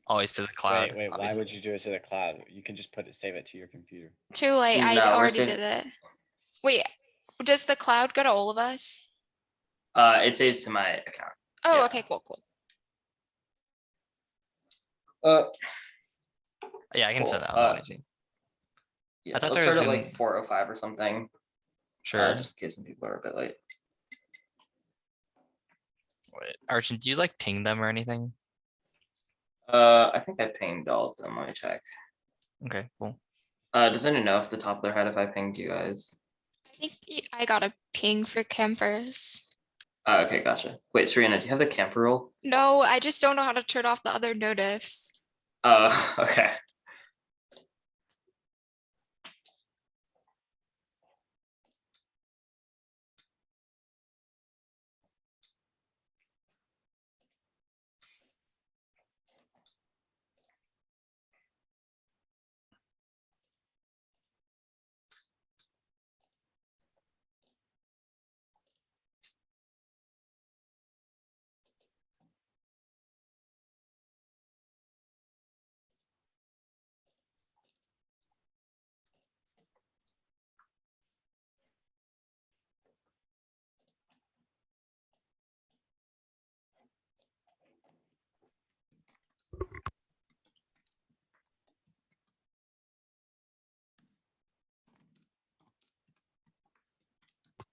always to the cloud. Wait, why obviously. would you do it to the cloud? You can just save it to your computer. Too late. I No, we're already saving- did it. Wait, does the cloud go to all of us? It saves to my account. Oh, Yeah. okay, cool. Yeah, I can Cool. send that out easy. Yeah, I thought let's there start was at like 4:05 or something. Sure. Just in case some people are a bit late. Wait, Archon, do you like ping them or anything? I think I pinged all of them. Let me check. Okay, cool. Does anyone know off the top of their head if I pinged you guys? I think I got a ping for campers. Okay, gotcha. Wait, Serena, do you have the camper rule? No, I just don't know how to turn off the other notifs. Okay.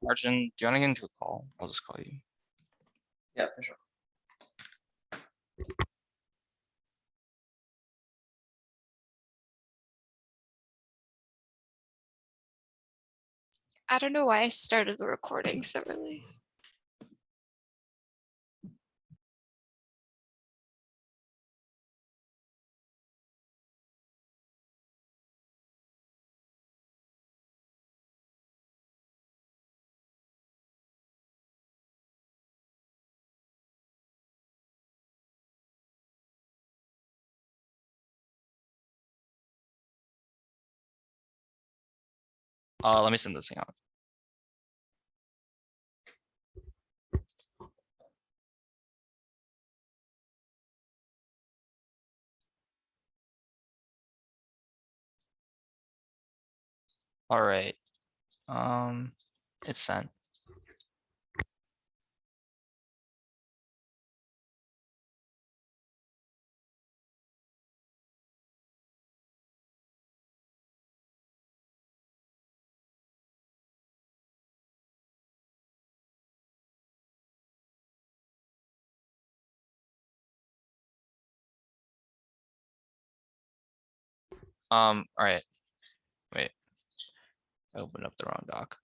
Archon, do you want to get into a call? I'll just call you. Yeah, for sure. I don't know why I started the recording so early. Let me send this thing out. All right. It's sent. All right. Wait. I opened up the wrong doc.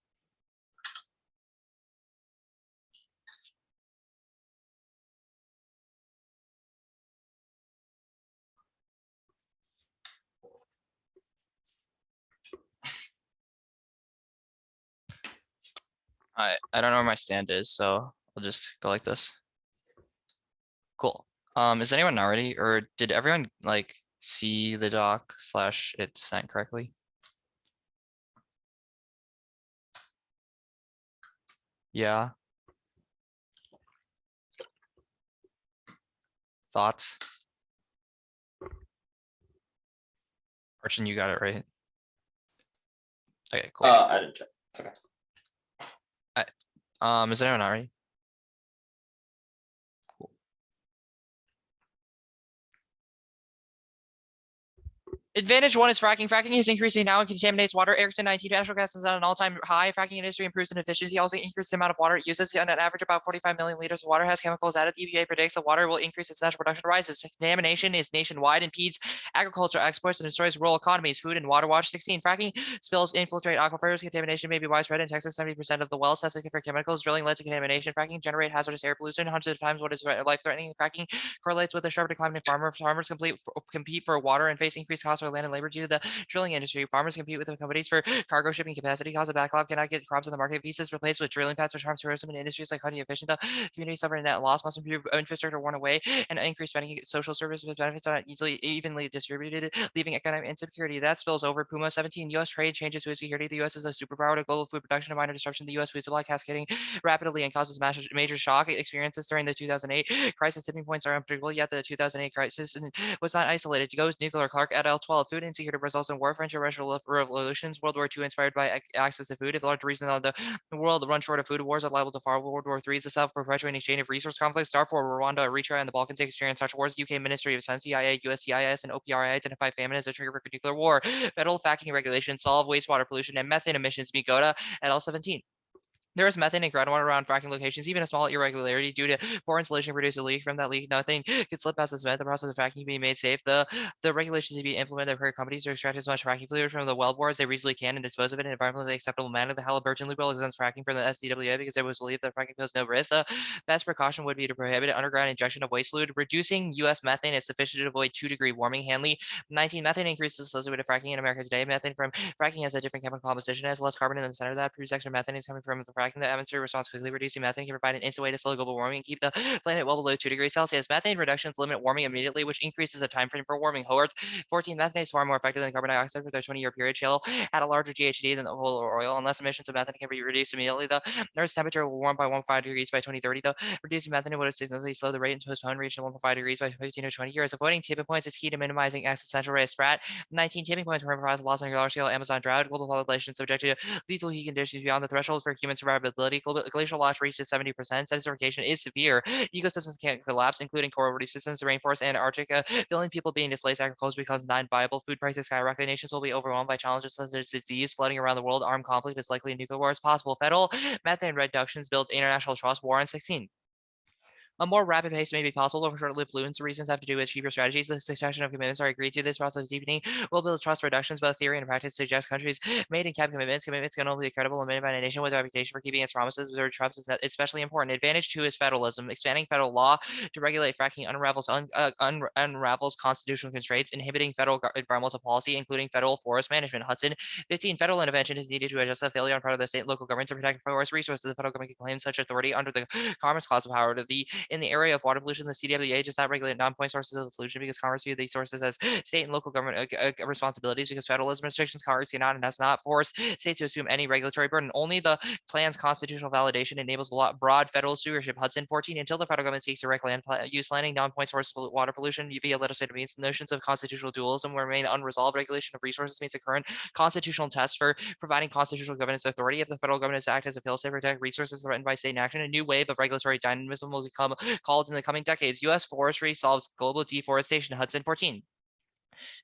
I don't know where my stand is, so I'll just go like this. Cool. Is anyone not ready, or did everyone like see the doc slash it sent correctly? Yeah. Thoughts? Archon, you got it right. Okay, cool. I didn't check. Okay. Is anyone not ready? Cool. Advantage one is fracking. Fracking is increasing now and contaminates water. Erickson 19 natural gas is at an all-time high. Fracking industry improves in efficiency, also increases the amount of water it uses. On an average, about 45 million liters of water has chemicals added. The EPA predicts that water will increase as natural production rises. Contamination is nationwide, impedes agricultural exports and destroys rural economies. Food and water watch 16. Fracking spills infiltrate aquifers. Contamination may be widespread in Texas. 70% of the wells tested for chemicals. Drilling led to contamination. Fracking generate hazardous air pollution. Hundreds of times what is life-threatening. Fracking correlates with a sharp decline in farmers. Farmers compete for water and face increased costs costs for land and labor due to the drilling industry. Farmers compete with the companies for cargo shipping capacity, cause a backlog, cannot get crops on the market. Visas replaced with drilling pads, which harms tourism and industries like hunting efficient. The community suffer a net loss, must improve infrastructure worn away, and increase spending. Social services with benefits are not evenly distributed, leaving economic insecurity. That spills over. Puma 17. U.S. trade changes food security. The U.S. is a superpower to global food production and minor disruption. The U.S. food supply cascading rapidly and causes major shock experiences during the 2008 crisis. Tipping points are unpredictable, yet the 2008 crisis was not isolated. Goes nuclear. Clark et al. 12. Food insecurity results in war, French and Russian revolutions. World War II inspired by access to food. If the large reason of the world run short of food, wars are liable to follow. World War III is a self-perpetuating exchange of resource conflicts. Darfur, Rwanda, Eritrea, and the Balkans experience such wars. UK Ministry of Defense, CIA, USCIS, and OPRI identify famine as a trigger for nuclear war. Federal fracking regulations solve wastewater pollution and methane emissions. Migota et al. 17. There is methane in groundwater around fracking locations. Even a small irregularity due to poor installation produce a leak. From that leak, nothing could slip past the cement. The process of fracking can be made safe. The regulations to be implemented require companies to extract as much fracking fluid from the wellbore as they reasonably can and dispose of it in an environmentally acceptable manner. The Halliburton loophole exempts fracking from the SDWA because it was believed that fracking poses no risk. The best precaution would be to prohibit underground injection of waste fluid. Reducing U.S. methane is sufficient to avoid 2-degree warming. Hanley 19. Methane increases associated with fracking in America today. Methane from fracking has a different chemical composition. It has less carbon in the center of that. Proves extra methane is coming from the fracking. The atmosphere responds quickly. Reducing methane can provide an instant way to slow global warming and keep the planet well below 2 degrees Celsius. Methane reductions limit warming immediately, which increases the time frame for warming. Howard 14. Methane is far more effective than carbon dioxide for their 20-year period. Shale had a larger GHG than the whole oil. Unless emissions of methane can be reduced immediately, the Earth's temperature will warm by 1.5 degrees by 2030. Though reducing methane would significantly slow the rate and postpone reaching 1.5 degrees by 15 or 20 years. Avoiding tipping points is key to minimizing existential risk. Sprat 19. Tipping points provide loss on a large scale Amazon drought. Global population subjected to lethal heat conditions beyond the threshold for human survivability. Glacial loss reaches 70%. Acidification is severe. Ecosystems can't collapse, including coral reef systems, the rainforest, and Antarctica. Billion people being displaced, agriculture becomes non-viable. Food prices skyrocket. Nations will be overwhelmed by challenges such as disease, flooding around the world. Armed conflict is likely. Nuclear war is possible. Federal methane reductions build international trust. War on 16. A more rapid pace may be possible over short-lived balloons. The reasons have to do with cheaper strategies. The succession of commitments are agreed to. This process of deepening will build trust reductions. Both theory and practice suggest countries made and kept commitments. Commitments can only be credible and made by a nation with a reputation for keeping its promises. Observed Trump's is especially important. Advantage 2 is federalism. Expanding federal law to regulate fracking unravels constitutional constraints, inhibiting federal environmental policy, including federal forest management. Hudson 15. Federal intervention is needed to address the failure on part of the state and local governments to protect forest resources. The federal government can claim such authority under the Commerce Clause of power. In the area of water pollution, the CWA does not regulate non-point sources of pollution because Congress view these sources as state and local government responsibilities. Because federalism restrictions, Congress cannot and has not forced states to assume any regulatory burden. Only the plan's constitutional validation enables broad federal stewardship. Hudson 14. Until the federal government seeks direct land use planning, non-point source water pollution via legislative means, notions of constitutional dualism will remain unresolved. Regulation of resources meets the current constitutional test for providing constitutional governance authority. If the federal government is to act as a fail-safe to protect resources threatened by state inaction, a new wave of regulatory dynamism will become called in the coming decades. U.S. forestry solves global deforestation. Hudson 14.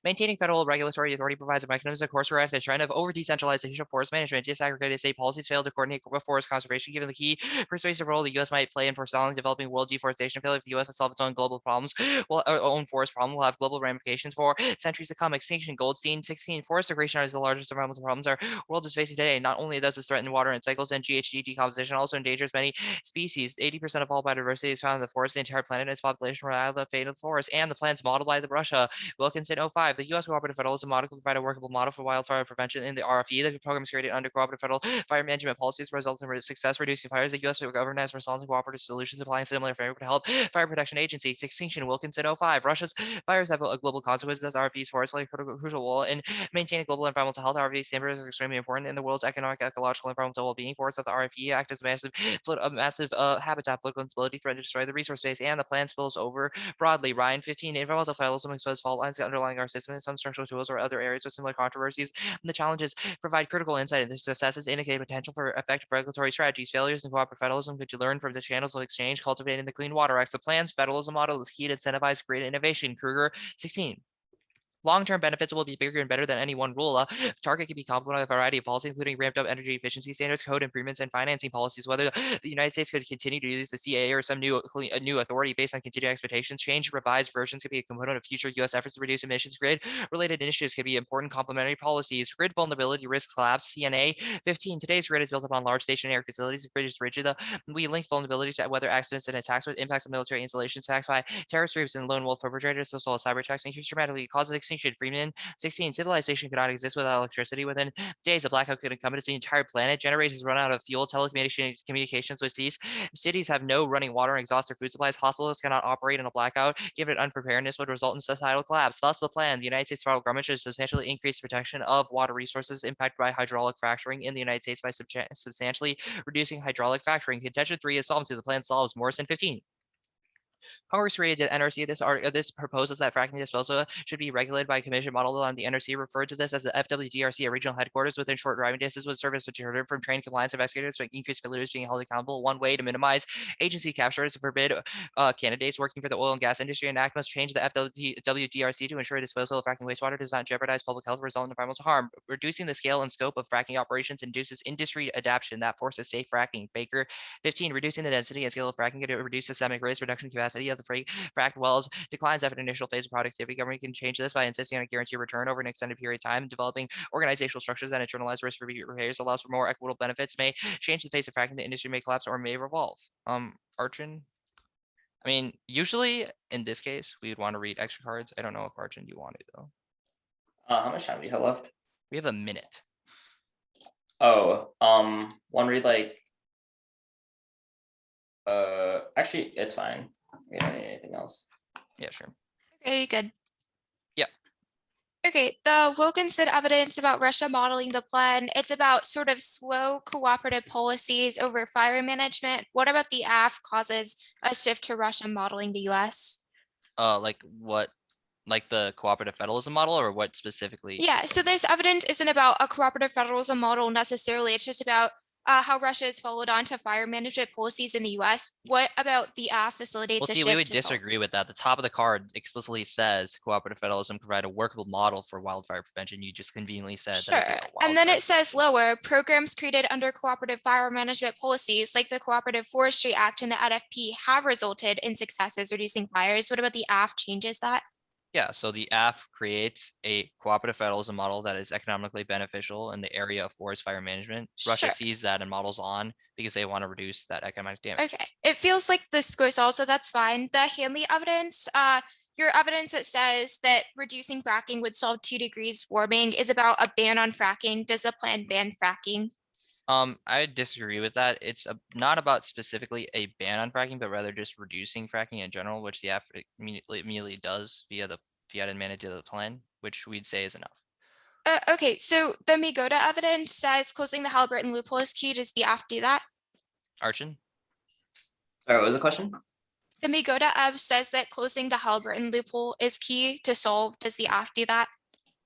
Maintaining federal regulatory authority provides a mechanism to course correct a trend of over-decentralization of forest management. Disaggregated state policies fail to coordinate forest conservation, given the key persuasive role the U.S. might play in forestalling developing world deforestation. Failure if the U.S. to solve its own global problems, own forest problem, will have global ramifications for centuries to come. Extinction. Goldstein 16. Forest degradation is the largest environmental problems our world is facing today. Not only does this threaten water and cycles and GHG decomposition, also endangers many species. 80% of all biodiversity is found in the forest. The entire planet and its population rely on the fate of the forest, and the plans modeled by Russia. Wilkinson 05. The U.S. cooperative federalism model could provide a workable model for wildfire prevention in the RFE. The programs created under cooperative federal fire management policies result in success reducing fires. The U.S. government has responsible cooperative solutions applying similar framework to help fire protection agencies. Extinction. Wilkinson 05. Russia's fires have a global consequences as RFEs forest play a crucial role in maintaining global environmental health. RFE standards are extremely important in the world's economic, ecological, and environmental well-being. Forests of the RFE act as a massive habitat. Political instability threaten to destroy the resource base, and the plan spills over broadly. Ryan 15. Environmental federalism exposes fault lines underlying our system, and some structural tools or other areas with similar controversies. And the challenges provide critical insight into successes, indicate potential for effective regulatory strategies. Failures in cooperative federalism could you learn from the channels of exchange cultivating the Clean Water Act. The plan's federalism model is key to incentivize great innovation. Kruger 16. Long-term benefits will be bigger and better than any one rule. Target can be complemented by a variety of policies, including ramped up energy efficiency standards, code improvements, and financing policies. Whether the United States could continue to use the CAA or some new authority based on continued expectations, change revised versions could be a component of future U.S. efforts to reduce emissions. Grid-related initiatives could be important complementary policies. Grid vulnerability risk collapse. CNA 15. Today's grid is built upon large stationary facilities. The grid is rigid. We link vulnerability to weather accidents and attacks with impacts on military installations, attacks by terrorist groups and lone wolf perpetrators, as well as cyber attacks, increase dramatically, causes extinction Shade Freeman. 16. Civilization could not exist without electricity. Within days, a blackout could encompass the entire planet. Generators run out of fuel. Telecommunications would cease. Cities have no running water and exhaust their food supplies. Hospitals cannot operate in a blackout. Given unpreparedness would result in societal collapse. Thus, the plan, the United States federal government should substantially increase protection of water resources impacted by hydraulic fracturing in the United States by substantially reducing hydraulic fracturing. Contention 3 is solved to the plan solves Morrison 15. Congress created the NRC. This proposes that fracking disposal should be regulated by a commission model on the NRC. Referred to this as the FWDRC, a regional headquarters within short driving distance with service which are from trained compliance investigators to increase polluters being held accountable. One way to minimize agency capture is to forbid candidates working for the oil and gas industry. And act must change the FWDRC to ensure disposal of fracking wastewater does not jeopardize public health, result in environmental harm. Reducing the scale and scope of fracking operations induces industry adaptation that forces safe fracking. Baker 15. Reducing the density and scale of fracking could reduce systemic risk. Reduction capacity of the fracked wells declines after an initial phase of productivity. Government can change this by insisting on a guaranteed return over an extended period of time. Developing organizational structures that internalize risk for repairs allows for more equitable benefits. May change the face of fracking. The industry may collapse or may revolve. Archon. I mean, usually in this case, we would want to read extra cards. I don't know if Archon you want it though. How much time do you have left? We have a minute. Oh, one read like. Actually, it's fine. We don't need anything else. Yeah, sure. Okay, good. Yep. Okay, the Wilkinson evidence about Russia modeling the plan, it's about sort of slow cooperative policies over fire management. What about the AF causes a shift to Russia modeling the US? Like what? Like the cooperative federalism model, or what specifically? Yeah, so this evidence isn't about a cooperative federalism model necessarily. It's just about how Russia has followed on to fire management policies in the US. What about the AF facilitates Well, a see, we shift would to solve? disagree with that. The top of the card explicitly says cooperative federalism provide a workable model for wildfire prevention. You just conveniently said that it's Sure. about And then wildfire it says lower, programs created under cooperative fire management policies like the Cooperative Forestry Act and the NFP have resulted in successes reducing fires. What about the AF changes that? Yeah, so the AF creates a cooperative federalism model that is economically beneficial in the area of forest fire management. Russia Sure. sees that and models on because they want to reduce that economic damage. Okay, it feels like this goes also, that's fine. The Hanley evidence, your evidence that says that reducing fracking would solve 2 degrees warming is about a ban on fracking. Does the plan ban fracking? I disagree with that. It's not about specifically a ban on fracking, but rather just reducing fracking in general, which the AF immediately does via the mandate of the plan, which we'd say is enough. Okay, so the Migota evidence says closing the Halliburton loophole is key. Does the AF do that? Archon? Sorry, what was the question? The Migota ev says that closing the Halliburton loophole is key to solve. Does the AF do that?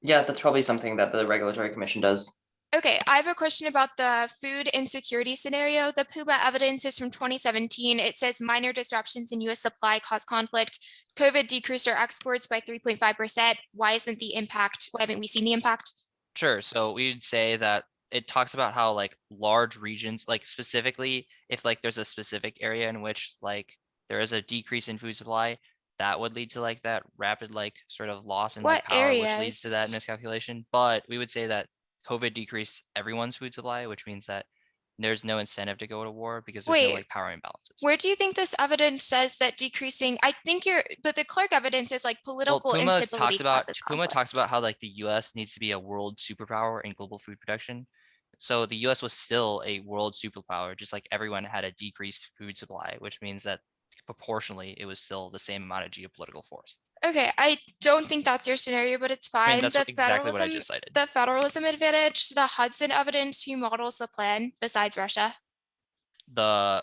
Yeah, that's probably something that the regulatory commission does. Okay, I have a question about the food insecurity scenario. The Puma evidence is from 2017. It says minor disruptions in US supply cause conflict. COVID decreased our exports by 3.5%. Why isn't the impact? Why haven't we seen the impact? Sure. So we'd say that it talks about how like large regions, like specifically if like there's a specific area in which like there is a decrease in food supply, that would lead to like that rapid like sort of loss in like What power, which leads to that areas? miscalculation. But we would say that COVID decreased everyone's food supply, which means that there's no incentive to go to war because there's no Wait, like power imbalances. where do you think this evidence says that decreasing? I think but the Clark evidence is like Well, political instability causes Puma talks conflict. about how like the US needs to be a world superpower in global food production. So the US was still a world superpower, just like everyone had a decreased food supply, which means that proportionally it was still the same amount of geopolitical force. Okay, I don't think that's your scenario, but it's I mean, fine. that's exactly what I just cited. The federalism advantage, the Hudson evidence, who models the plan besides Russia?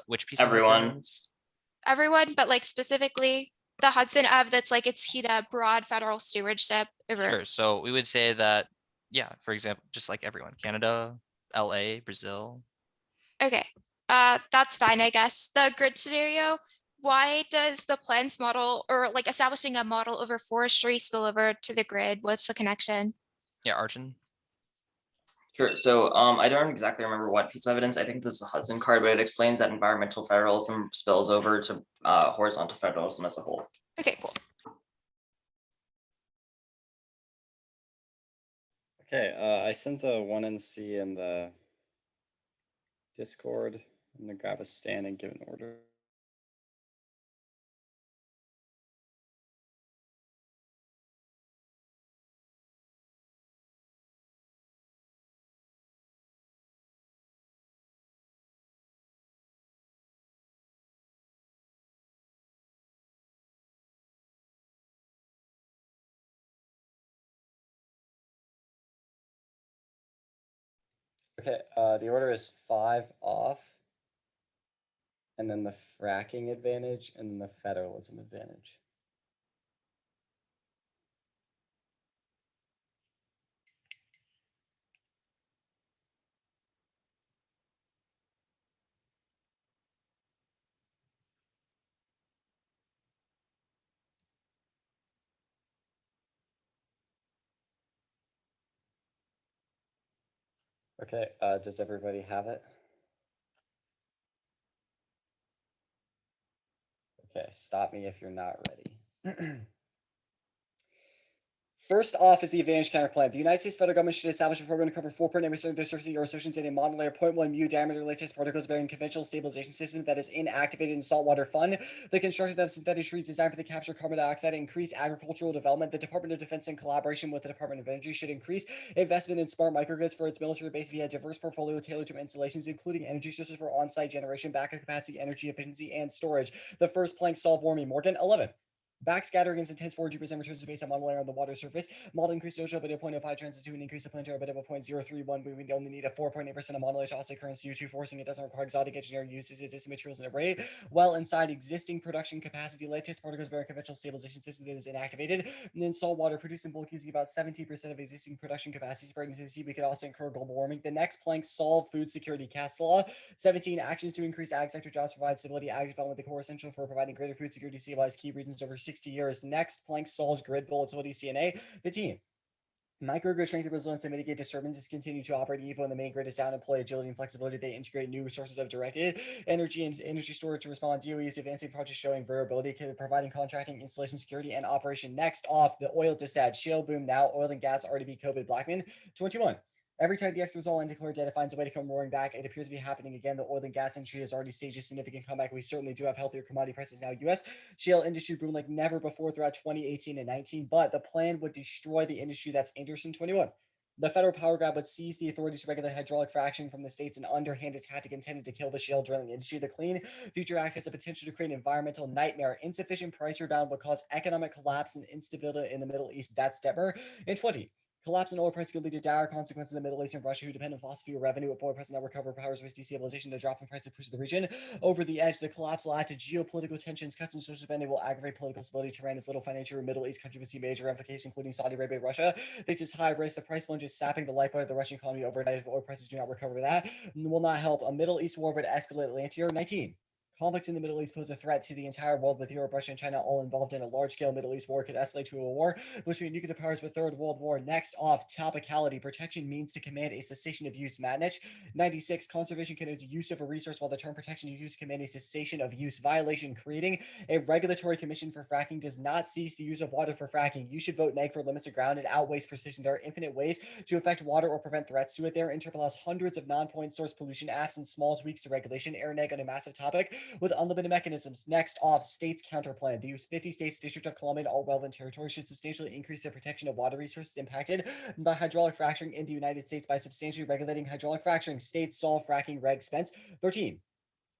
Which piece of Everyone. Hudson's? Everyone, but like specifically the Hudson ev that's like it's key to broad federal stewardship over. Sure. So we would say that, yeah, for example, just like everyone, Canada, LA, Brazil. Okay, that's fine, I guess. The grid scenario, why does the plans model or like establishing a model over forestry spill over to the grid? What's the connection? Yeah, Archon. Sure. So I don't exactly remember what piece of evidence. I think this is a Hudson card, but it explains that environmental federalism spills over to horizontal federalism as a whole. Okay, cool. Okay, I sent the 1NC in the Discord. I'm gonna grab a stand and give an order. Okay, the order is 5 off, and then the fracking advantage, and then the federalism advantage. Okay, does everybody have it? Okay, stop me if you're not ready. First off is the advantage counterplan. The United States federal government should establish a program to cover 4.9% of the surface of the Earth's oceans in a monolayer 0.1 mu diameter latex particles bearing conventional stabilization system that is inactivated in saltwater fund. The construction of synthetic trees designed for the capture of carbon dioxide and increase agricultural development. The Department of Defense, in collaboration with the Department of Energy, should increase investment in smart microgrids for its military base via a diverse portfolio tailored to installations, including energy sources for on-site generation, backup capacity, energy efficiency, and storage. The first plank solve warming. Morgan. 11. Backscattering against intense 40% returns to base on model layer on the water surface. Model increase social bit of 0.05 transit to an increase of planetary bit of 0.031. We only need a 4.8% of model layer to offset current CO2 forcing. It doesn't require exotic engineering uses. It is materials in array. Well inside existing production capacity, latex particles bearing conventional stabilization system that is inactivated. And then salt water produced in bulk using about 17% of existing production capacity spread into the sea. We could also incur global warming. The next plank solve food security cast law. 17 actions to increase ag sector jobs, provide stability, ag development, the core essential for providing greater food security, stabilize key regions over 60 years. Next plank solves grid volatility, CNA. 15. Microgrid strength and resilience and mitigate disturbances, continue to operate EVO and the main grid is down, employ agility and flexibility. They integrate new sources of directed energy and energy storage to respond. DOE is advancing projects showing variability, providing contracting, installation security, and operation. Next off, the oil dispatch, shale boom now, oil and gas, RDB, COVID, Blackman. 21. Every time the X was all undeclared dead, it finds a way to come roaring back. It appears to be happening again. The oil and gas industry has already staged a significant comeback. We certainly do have healthier commodity prices now. U.S. shale industry boomed like never before throughout 2018 and 19, but the plan would destroy the industry. That's Anderson 21. The federal power grab would seize the authority to regulate hydraulic fracturing from the states, an underhanded tactic intended to kill the shale drilling industry. The Clean Future Act has the potential to create an environmental nightmare. Insufficient price rebound would cause economic collapse and instability in the Middle East. That's Detmer. And 20. Collapse in oil price could lead to dire consequences in the Middle East and Russia, who depend on fossil fuel revenue. If oil prices not recover, powers risk destabilization. The drop in prices pushes the region over the edge. The collapse will add to geopolitical tensions. Cuts in social spending will aggravate political stability. Terrain is little financial. Middle East countries will see major ramifications, including Saudi Arabia, Russia. This is high risk. The price plunge is sapping the lifeblood of the Russian economy overnight. If oil prices do not recover, that will not help. A Middle East war would escalate Atlantier. 19. Conflicts in the Middle East pose a threat to the entire world, with Europe, Russia, and China all involved in a large-scale Middle East war. Could escalate to a war between nuclear powers with Third World War. Next off, topicality. Protection means to command a cessation of use. Matnich. 96. Conservation connotes use of a resource, while the term protection is used to command a cessation of use. Violation. Creating a regulatory commission for fracking does not cease the use of water for fracking. You should vote neg for limits of ground. It outweighs precision. There are infinite ways to affect water or prevent threats to it. There interpolates hundreds of non-point source pollution apps and small tweaks to regulation. Air neg on a massive topic with unlimited mechanisms. Next off, states counterplan. The 50 states, District of Columbia, and all relevant territories should substantially increase their protection of water resources impacted by hydraulic fracturing in the United States by substantially regulating hydraulic fracturing. States solve fracking reg spent. 13.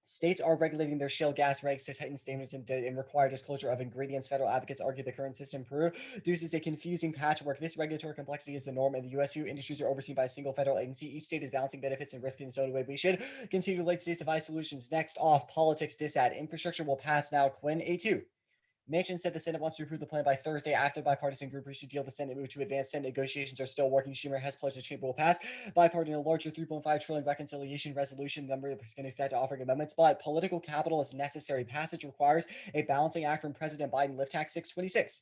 States are regulating their shale gas regs to tighten standards and require disclosure of ingredients. Federal advocates argue the current system produces a confusing patchwork. This regulatory complexity is the norm, and the U.S. few industries are overseen by a single federal agency. Each state is balancing benefits and risks in its own way. We should continue to let states devise solutions. Next off, politics disad. Infrastructure will pass now. Quinn. A2. Manchin said the Senate wants to approve the plan by Thursday after the bipartisan group reached a deal. The Senate moved to advance. Senate negotiations are still working. Schumer has pledged the chamber will pass bipartisan a larger $3.5 trillion reconciliation resolution. The number is going to expect offering amendments, but political capital is necessary. Passage requires a balancing act from President Biden. Lift Tax 626.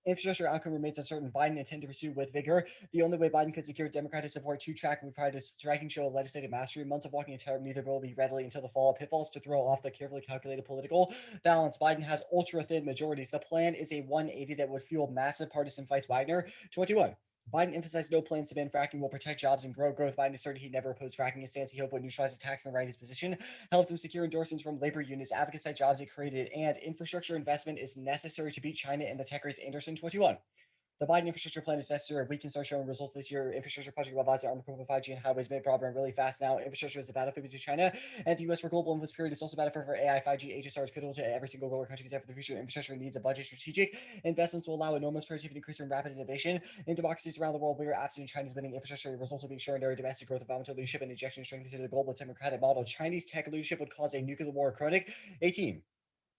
Infrastructure outcome remains uncertain. Biden intend to pursue with vigor. The only way Biden could secure Democratic support to track would provide a striking show of legislative mastery. Months of walking a tightrope, neither will be readily until the fall. Pitfalls to throw off the carefully calculated political balance. Biden has ultra thin majorities. The plan is a 180 that would fuel massive partisan fights. Wagner. 21. Biden emphasized no plans to ban fracking will protect jobs and grow growth. Biden asserted he never opposed fracking. A stance he hoped would neutralize the tax and the right his position, helped him secure endorsements from labor unions, advocates cite jobs it created, and infrastructure investment is necessary to beat China and the tech race. Anderson. 21. The Biden infrastructure plan is necessary. We can start showing results this year. Infrastructure project about Army Corps 5G and highways made broadband really fast now. Infrastructure is the battlefield between China and the US for global influence period. It's also battlefield for AI, 5G, HSR is critical to every single global country except for the future. Infrastructure needs a budget. Strategic investments will allow enormous productivity increase and rapid innovation. In democracies around the world, we are absent in China's winning infrastructure. Results will be extraordinary domestic growth, environmental leadership, and injection of strength into the global democratic model. Chinese tech leadership would cause a nuclear war chronic. 18.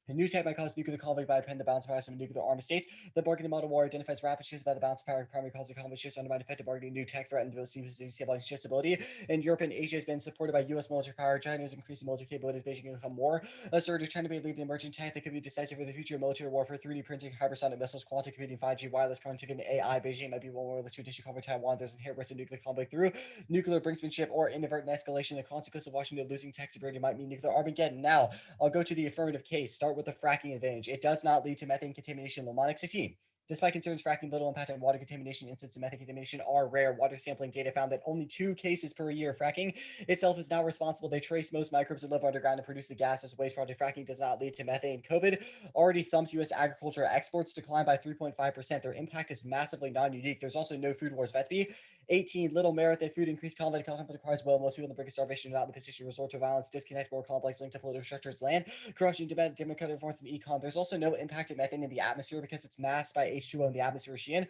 A new type might cause nuclear conflict by depending the balance of power of nuclear armed states. The bargaining model war identifies rapid shifts by the balance of power, primary cause of conflict shifts, undermine effective bargaining, new tech threat, and stabilizing stability. In Europe and Asia has been supported by U.S. military power. China is increasing military capabilities. Beijing can become more assertive. China may lead an emerging tech that could be decisive for the future of military warfare. 3D printing, hypersonic missiles, quantum computing, 5G, wireless connectivity, and AI. Beijing might be one more of the two additional conflict Taiwan. There's inherent risk of nuclear conflict through nuclear brinksmanship or inadvertent escalation. The consequence of Washington losing tech sovereignty might mean nuclear Armageddon. Now, I'll go to the affirmative case. Start with the fracking advantage. It does not lead to methane contamination. Lemonic 16. Despite concerns fracking little impact on water contamination, incidents of methane contamination are rare. Water sampling data found that only 2 cases per year. Fracking itself is not responsible. They trace most microbes that live underground and produce the gas as a waste product. Fracking does not lead to methane. COVID already thumps U.S. agriculture. Exports declined by 3.5%. Their impact is massively non-unique. There's also no food wars. Vetsby 18. Little merit that food increased conflict requires well. Most people in the brink of starvation are not in the position to resort to violence. Disconnect more complex linked to political structures, land corruption, democratic reforms, and econ. There's also no impact of methane in the atmosphere because it's masked by H2O in the atmosphere. Sheehan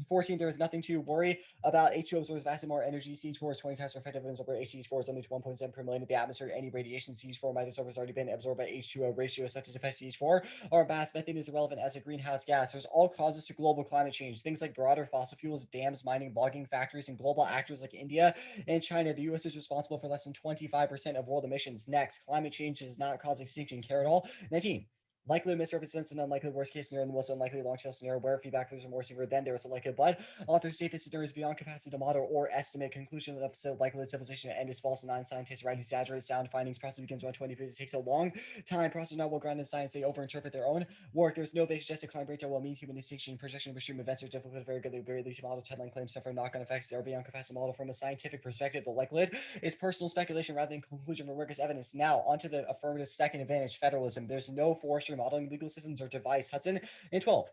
14. There is nothing to worry about. H2O absorbs vastly more energy. CH4 is 20 times more effective than absorbed. HCH4 is only to 1.7 per million in the atmosphere. Any radiation CH4 might absorb has already been absorbed by H2O. Ratio is such to affect CH4 or mass. Methane is irrelevant as a greenhouse gas. There's all causes to global climate change. Things like broader fossil fuels, dams, mining, logging factories, and global actors like India and China. The U.S. is responsible for less than 25% of world emissions. Next, climate change does not cause extinction. Care at all. 19. Likely misrepresents an unlikely worst case scenario and the most unlikely long tail scenario where feedback factors are more severe than there is a likely, but authors state this scenario is beyond capacity to model or estimate. Conclusion of the likelihood civilization end is false and non-scientists right exaggerate sound findings. Process begins around 2050. It takes a long time. Process not well grounded in science. They overinterpret their own work. There's no basis just to climate breakdown will mean human extinction. Projection of extreme events are difficult, very good. They very least models headline claims suffer knock-on effects. They are beyond capacity model from a scientific perspective. The likelihood is personal speculation rather than conclusion from rigorous evidence. Now onto the affirmative second advantage, federalism. There's no forestry modeling legal systems or device. Hudson and 12.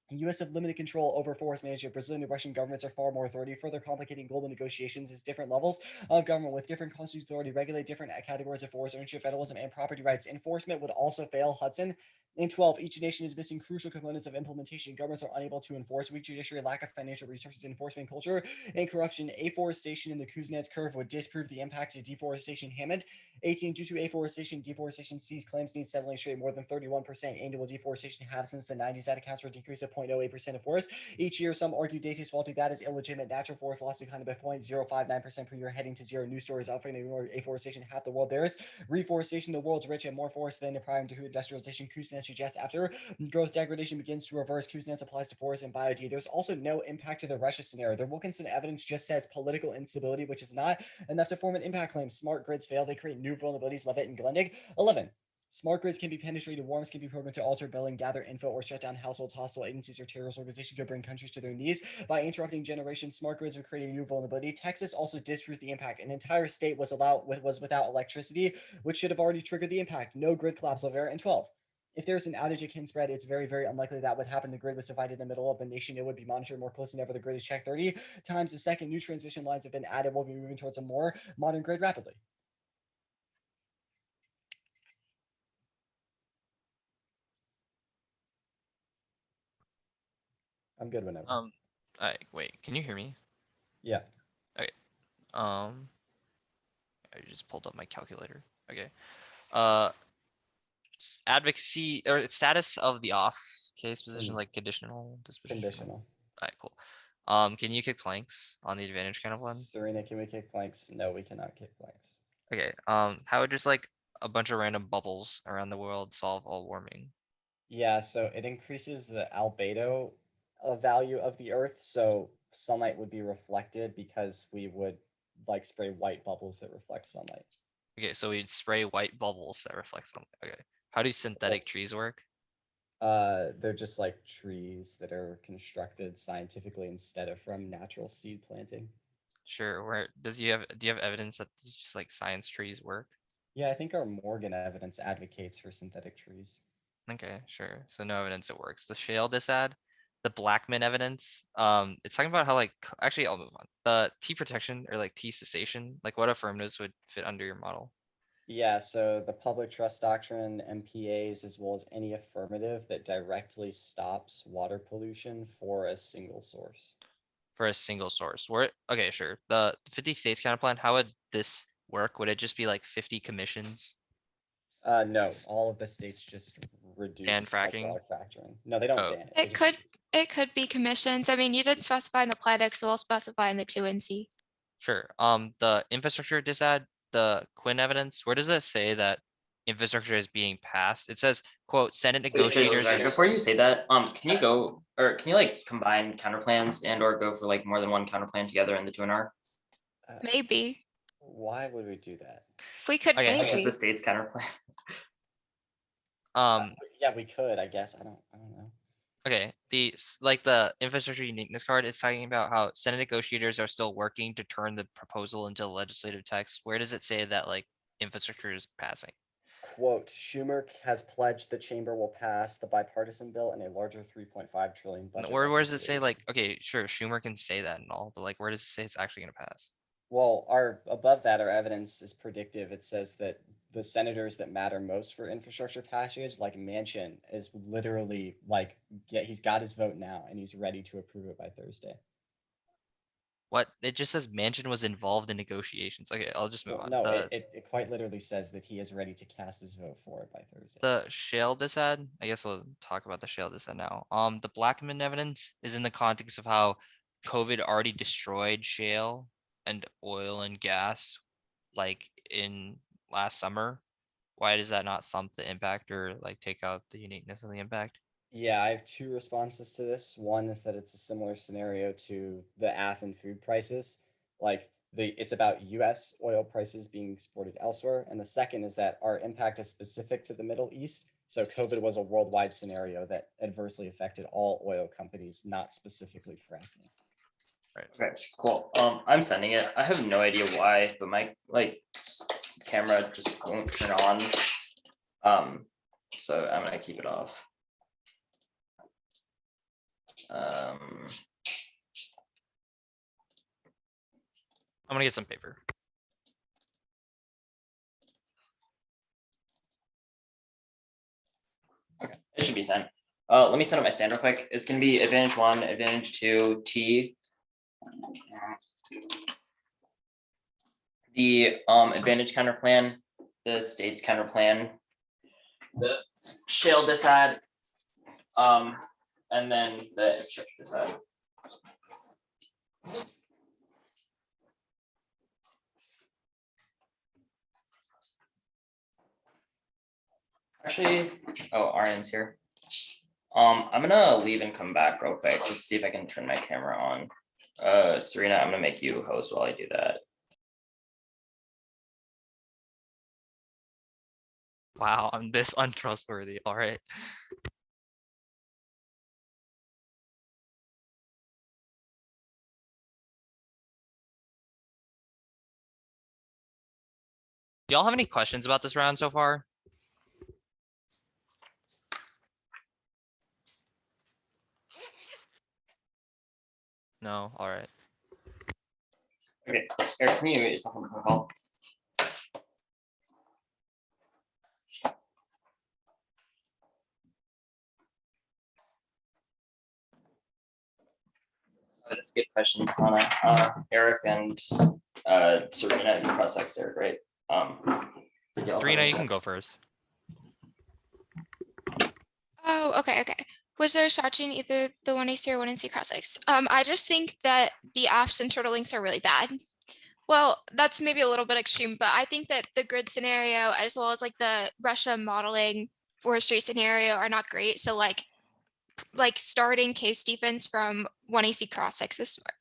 The U.S. have limited control over forest management. Brazilian and Russian governments are far more authority. Further complicating global negotiations is different levels of government with different constitutional authority regulate different categories of forest ownership, federalism, and property rights. Enforcement would also fail. Hudson. In 12, each nation is missing crucial components of implementation. Governments are unable to enforce. Weak judiciary, lack of financial resources, enforcement culture, and corruption. Afforestation in the Kuznets curve would disprove the impact of deforestation. Hammond. 18. Due to deforestation sees claims need settling straight more than 31% annual deforestation have since the 90s. That accounts for a decrease of 0.08% of forests each year. Some argue data is faulty. That is illegitimate. Natural forest loss declined by 0.059% per year, heading to zero. News stories offering afforestation half the world. There is reforestation. The world's rich and more forests than prior to industrialization. Kuznets suggests after growth degradation begins to reverse. Kuznets applies to forests and biod. There's also no impact to the Russia scenario. The Wilkinson evidence just says political instability, which is not enough to form an impact claim. Smart grids fail. They create new vulnerabilities. Levitt and Glendig. 11. Smart grids can be penetrated. Worms can be programmed to alter billing, gather info, or shut down households. Hostile agencies or terrorist organizations could bring countries to their knees by interrupting generation. Smart grids are creating a new vulnerability. Texas also disproves the impact. An entire state was without electricity, which should have already triggered the impact. No grid collapse of error. And 12. If there's an outage it can spread, it's very, very unlikely that would happen. The grid was divided in the middle of the nation. It would be monitored more closely than ever. The grid is checked 30 times a second. New transmission lines have been added. We'll be moving towards a more modern grid rapidly. I'm good whenever. Wait, can you hear me? Yeah. I just pulled up my calculator. Okay. Advocacy or status of the off case position, like conditional disposition. Conditional. Alright, cool. Can you kick planks on the advantage kind of one? Serena, can we kick planks? No, we cannot kick planks. Okay. How would just like a bunch of random bubbles around the world solve all warming? Yeah, so it increases the albedo value of the Earth, so sunlight would be reflected because we would like spray white bubbles that reflect sunlight. Okay, so we'd spray white bubbles that reflect something. Okay. How do synthetic trees work? They're just like trees that are constructed scientifically instead of from natural seed planting. Sure. Where do you have evidence that just like science trees work? Yeah, I think our Morgan evidence advocates for synthetic trees. Okay, sure. So no evidence it works. The shale disad, the Blackman evidence, it's talking about how like, actually, I'll move on. The T protection or like T cessation, like what affirmatives would fit under your model? Yeah, so the public trust doctrine, MPAs, as well as any affirmative that directly stops water pollution for a single source. For a single source, where, okay, sure, the 50 states counterplan, how would this work? Would it just be like 50 commissions? No, all of the states just reduce fracking? hydraulic fracturing. No, they don't Oh. ban it. They It just could be commissions. I mean, you didn't specify in the plat, so we'll specify in the 2NC. Sure, the infrastructure disad, the Quinn evidence, where does it say that infrastructure is being passed? It says, quote, Senate Wait, sorry, negotiators. sorry, before you say that, can you go, or can you like combine counterplans and or go for like more than one counterplan together in the 2NR? Maybe. Why would we do that? We could Okay. Like, is maybe. the state's counterplan? Yeah, we could, I guess. I don't know. Okay, like the infrastructure uniqueness card, it's talking about how Senate negotiators are still working to turn the proposal into legislative text. Where does it say that like infrastructure is passing? Quote, Schumer has pledged the chamber will pass the bipartisan bill and a larger 3.5 trillion budget. Where does it say like, reconciliation. okay, sure, Schumer can say that and all, but like, where does it say it's actually gonna pass? Well, above that, our evidence is predictive. It says that the senators that matter most for infrastructure passage, like Manchin, is literally like, he's got his vote now and he's ready to approve it by Thursday. What? It just says Manchin was involved in negotiations. Okay, I'll just move Well, on. no, The it quite literally says that he is ready to cast his vote for it by Thursday. the shale disad, I guess we'll talk about the shale disad now. The Blackman evidence is in the context of how COVID already destroyed shale and oil and gas, like in last summer. Why does that not thump the impact or like take out the uniqueness of the impact? Yeah, I have two responses to this. One is that it's a similar scenario to the AF and food prices. Like it's about US oil prices being exported elsewhere. And the second is that our impact is specific to the Middle East. So COVID was a worldwide scenario that adversely affected all oil companies, not specifically fracking. Right. Okay, cool. I'm sending it. I have no idea why, but my like camera just won't turn on. So I'm gonna keep it off. I'm gonna get some paper. It should be sent. Let me set up my stand real quick. It's gonna be advantage 1, advantage 2, T. The advantage counter plan, the state's counter plan, the shale disad, and then the infrastructure disad. Actually, oh, Aryan's here. I'm gonna leave and come back real quick, just to see if I can turn my camera on. Serena, I'm gonna make you host while I do that. Wow, I'm this untrustworthy. All right. Do y'all have any questions about this round so far? No, all right. Okay, Eric, can you mute yourself on the call? That's good questions, Sana. Eric and Serena, you cross-ex Eric, right? Did y'all have Serena, any you can stuff? go first. Oh, okay. Was there charging either the 1AC or 1NC cross-X? I just think that the AFs and turtle links are really bad. Well, that's maybe a little bit extreme, but I think that the grid scenario as well as like the Russia modeling forestry scenario are not great. So like starting case defense from 1AC cross-X is smart.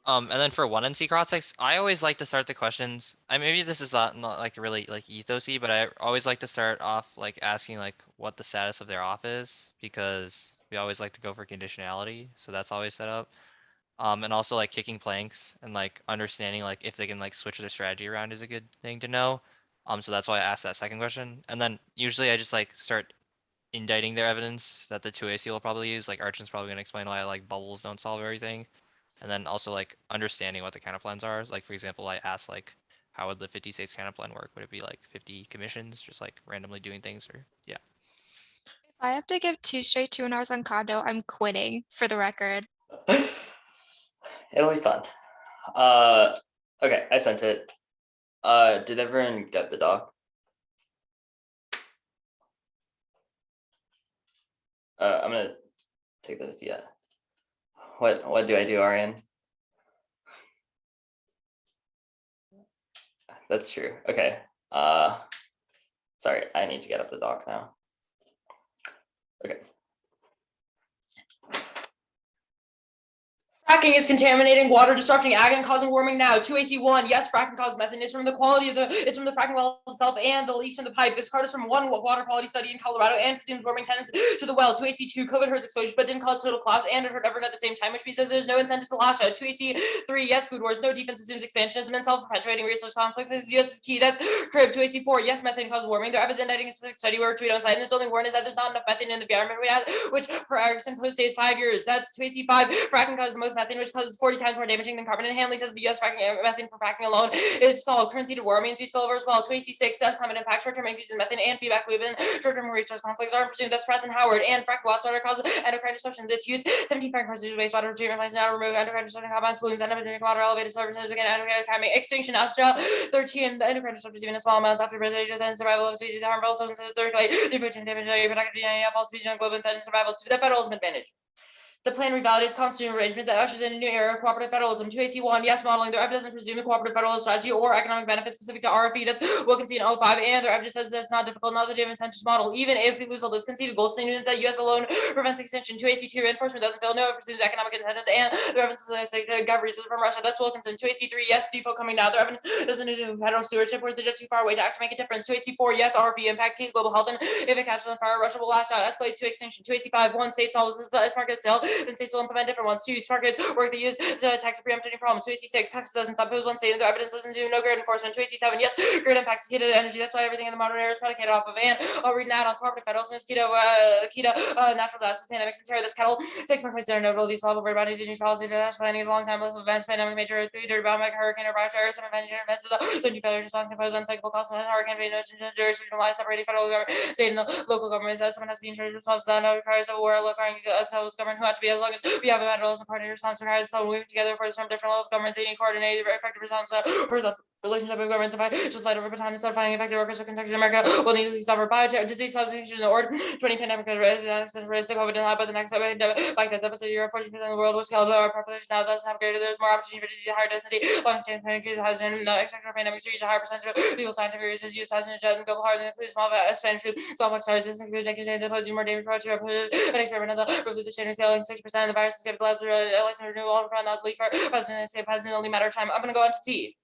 And then for 1NC cross-X, I always like to start the questions. Maybe this is not like really like ethosy, but I always like to start off like asking like what the status of their off is, because we always like to go for conditionality. So that's always set up. And also like kicking planks and like understanding like if they can like switch their strategy around is a good thing to know. So that's why I asked that second question. And then usually I just like start indicting their evidence that the 2AC will probably use, like Archon's probably gonna explain why like bubbles don't solve everything. And then also like understanding what the counterplans are. Like for example, I asked like, how would the 50 states counterplan work? Would it be like 50 commissions, just like randomly doing things, or yeah? If I have to give 2 straight 2.5 hours on condo, I'm quitting, for the record. It'll be fun. Okay, I sent it. Did everyone get the doc? I'm gonna take this. Yeah. What do I do, Arian? That's true. Okay. Sorry, I need to get up the doc now. Okay. Fracking is contaminating water, disrupting ag and causing warming now. 2AC1, yes, fracking causes methane. It's from the quality of it's from the fracking well itself and the leaks from the pipe. This card is from one water quality study in Colorado and presumes warming tendency to the well. 2AC2, COVID hurts exposure, but didn't cause total collapse and it hurt everyone at the same time, which means that there's no incentive to lash out. 2AC3, yes, food wars, no defense assumes expansionism and self-perpetuating resource conflict. This is key. That's crib. 2AC4, yes, methane causes warming. There is indicting a specific study where we don't cite, and its only warning is that there's not enough methane in the environment we had, which for Erickson post dates 5 years. That's 2AC5. Fracking causes the most methane, which causes 40 times more damaging than carbon. And Hanley says the U.S. fracking methane for fracking alone is solid. Currency to war means we spill over as well. 2AC6 says climate impact, short-term increases in methane and feedback loop, and short-term resource conflicts are presumed. That's Pratt and Howard. And fracking wastewater causes endocrine disruption. That's used 17 fracking procedures, wastewater treatment plants now remove endocrine disruption compounds, pollutants, endocrine water, elevated services, begin endocrine extinction. Australia 13, the endocrine disruptors even in small amounts after birth age, then survival of species, the harmful substances, circulate, the protein damage, reproductive DNA, false species, and global and survival to the federalism advantage. The plan revalidates constitutional arrangement that ushers in a new era of cooperative federalism. 2AC1, yes, modeling. Their evidence doesn't presume the cooperative federalist strategy or economic benefits specific to RFE. That's Wilkinson in 05, and their evidence says that's not difficult, not the different incentives model. Even if we lose all those conceded goals, saying that US alone prevents extension. 2AC2, reinforcement doesn't fail. No, it presumes economic incentives, and their evidence government resources from Russia. That's Wilkinson. 2AC3, yes, default coming now. Their evidence doesn't do federal stewardship, where they're just too far away to act to make a difference. 2AC4, yes, RFE impact global health, and if it catches on fire, Russia will lash out, escalates to extinction. 2AC5, one state solves smart grid sale, then states will implement different ones. 2, smart grids work they use to tax preempt any problems. 2AC6, Texas doesn't oppose one state, and the evidence doesn't do no grid enforcement. 2AC7, yes, grid impacts heated energy. That's why everything in the modern era is predicated off of. And I'll read an ad on cooperative federalism, natural disasters, pandemics, and terror. This kettle. 6 more points that are notable. These level of bodies, using policy, disaster planning is a long time list of events, pandemic, major earthquake, dirty hurricane, or bioterror, some events, events, 20 failures, response, impose unthinkable costs of hurricane, jurisdiction, lie, separating federal government, state and local governments. Someone has to be in charge of response to that. No requires a war, requiring government who has to be, as long as we have a federalism party response requires someone working together for from different levels of government. They need coordinated, effective response for the relationship of governments. If I just fight over time and start finding effective workers of Kentucky, America will need to suffer biotech disease causation or 20 pandemic risk of COVID and by the next like that deficit Europe 40% of the world was killed. Our population now doesn't have greater. There's more opportunity for disease, higher density, long chain pandemics has in the expected pandemics reach a higher percentage of legal scientific research use passengers and global heart includes small Spanish flu, smallpox, SARS. This includes making the posing more damage to an experiment of the standard scale 60% of the virus is get blood through a renewal from not leaf for president only matter of time. I'm gonna go on to T.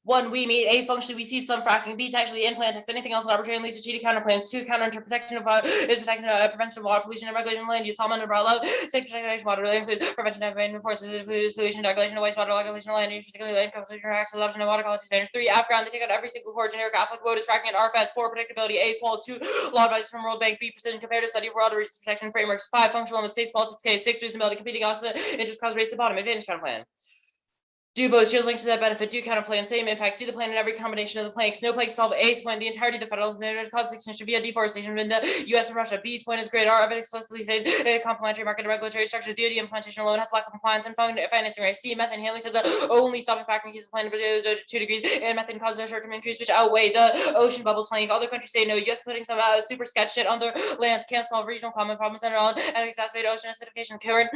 1, we meet. A, functionally, we see some fracking. B, to actually implant text. Anything else arbitrary and leads to cheating counterplans. 2, counter into protection of prevention of water pollution and regulation of land use. Salmon umbrella. 6, protection of water includes prevention of rain reports, pollution, regulation of wastewater, regulation of land use, particularly land compensation, adoption of water quality standards. 3, Afghan. They take out every single core generic applicable is fracking and RFS. 4, predictability. A, equals 2, law advice from World Bank. B, precision comparative study of world resource protection frameworks. 5, functional limits. 6, politics case. 6, reasonability. Competing also interest cause race to bottom. Advantage counterplan. Do both shields linked to that benefit. Do counterplan, same impacts. Do the plan in every combination of the planks. No planks solve A's plan. The entirety of the federal measures cause extinction via deforestation within the U.S. and Russia. B's point is great. R of it explicitly said complementary market and regulatory structures. DoD implementation alone has lack of compliance and financing rates. C, methane. Hanley said the only stopping factor in case the plan to 2 degrees and methane causes a short-term increase which outweigh the ocean bubbles plank. Other countries say no. U.S. putting some super sketch shit on their lands can't solve regional common problems and exacerbate ocean acidification. Kenward,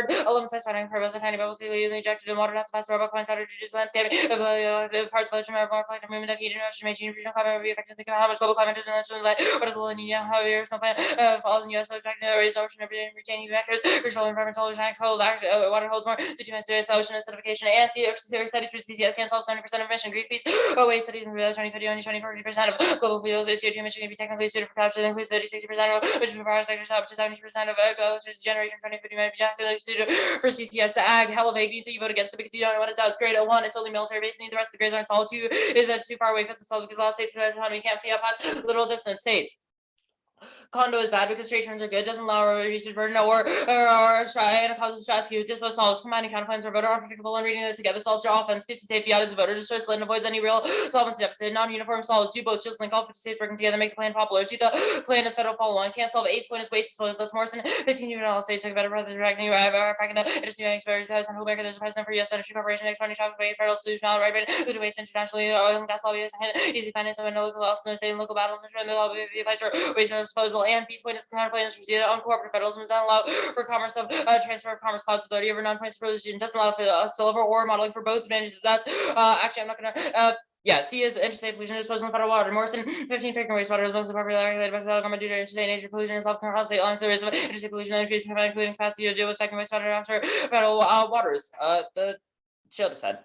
11 size fighting purpose. A tiny bubbles legally injected in water. That's fast rubber coins to reduce landscape of parts of ocean more reflective movement of heat and ocean making regional climate will be affected. Think about how much global climate is in the light. What is the La Nina? How years no plan falls in U.S. subjecting the raise ocean retaining vectors, control environmental ocean cold water holds more situations ocean acidification and studies for CCS can solve 70% of emission. Greenpeace waste studies in 2050 only 40% of global fuels CO2 emission can be technically suited for capture. That includes 30-60% of emission power sectors up to 70% of electricity generation 2050 might be technically suited for CCS. The ag hell of a means that you vote against it because you don't know what it does. Grade 01, it's only military based, and the rest of the grades aren't solid. 2 is that it's too far away from themselves because a lot of states have autonomy can't pay up past little distance states. Condo is bad because straight turns are good, doesn't allow a research burden or and it causes stress. You dispose solves, combining counterplans are voter unpredictable and reading it together solves your offense. 50 safety audits a voter destroys and avoids any real solvency deficit. Non-uniform solves do both, just link all 50 states working together, make the plan popular. Do the plan as federal follow on. Can't solve ace point is waste disposal. That's Morrison. 15 juvenile states took a better brother directing fracking the industry experts and who there's a president for US Energy Corporation, expanding shop by federal solution out right who to waste internationally oil and gas lobbyists and easy finance and no local no state and local battles and the lobby place for waste disposal and peace point is the counterplan is received on cooperative federalism doesn't allow for commerce of transfer of commerce clouds authority over non-points pollution doesn't allow for spillover or modeling for both advantages. That's actually I'm not gonna yeah, C is interstate pollution disposal in federal water. Morrison, 15 freaking wastewater is most popular regulated by federal government due to interstate nature pollution and self-control state lines. There is interstate pollution increasing including capacity to deal with affecting wastewater after federal waters. The chill decide.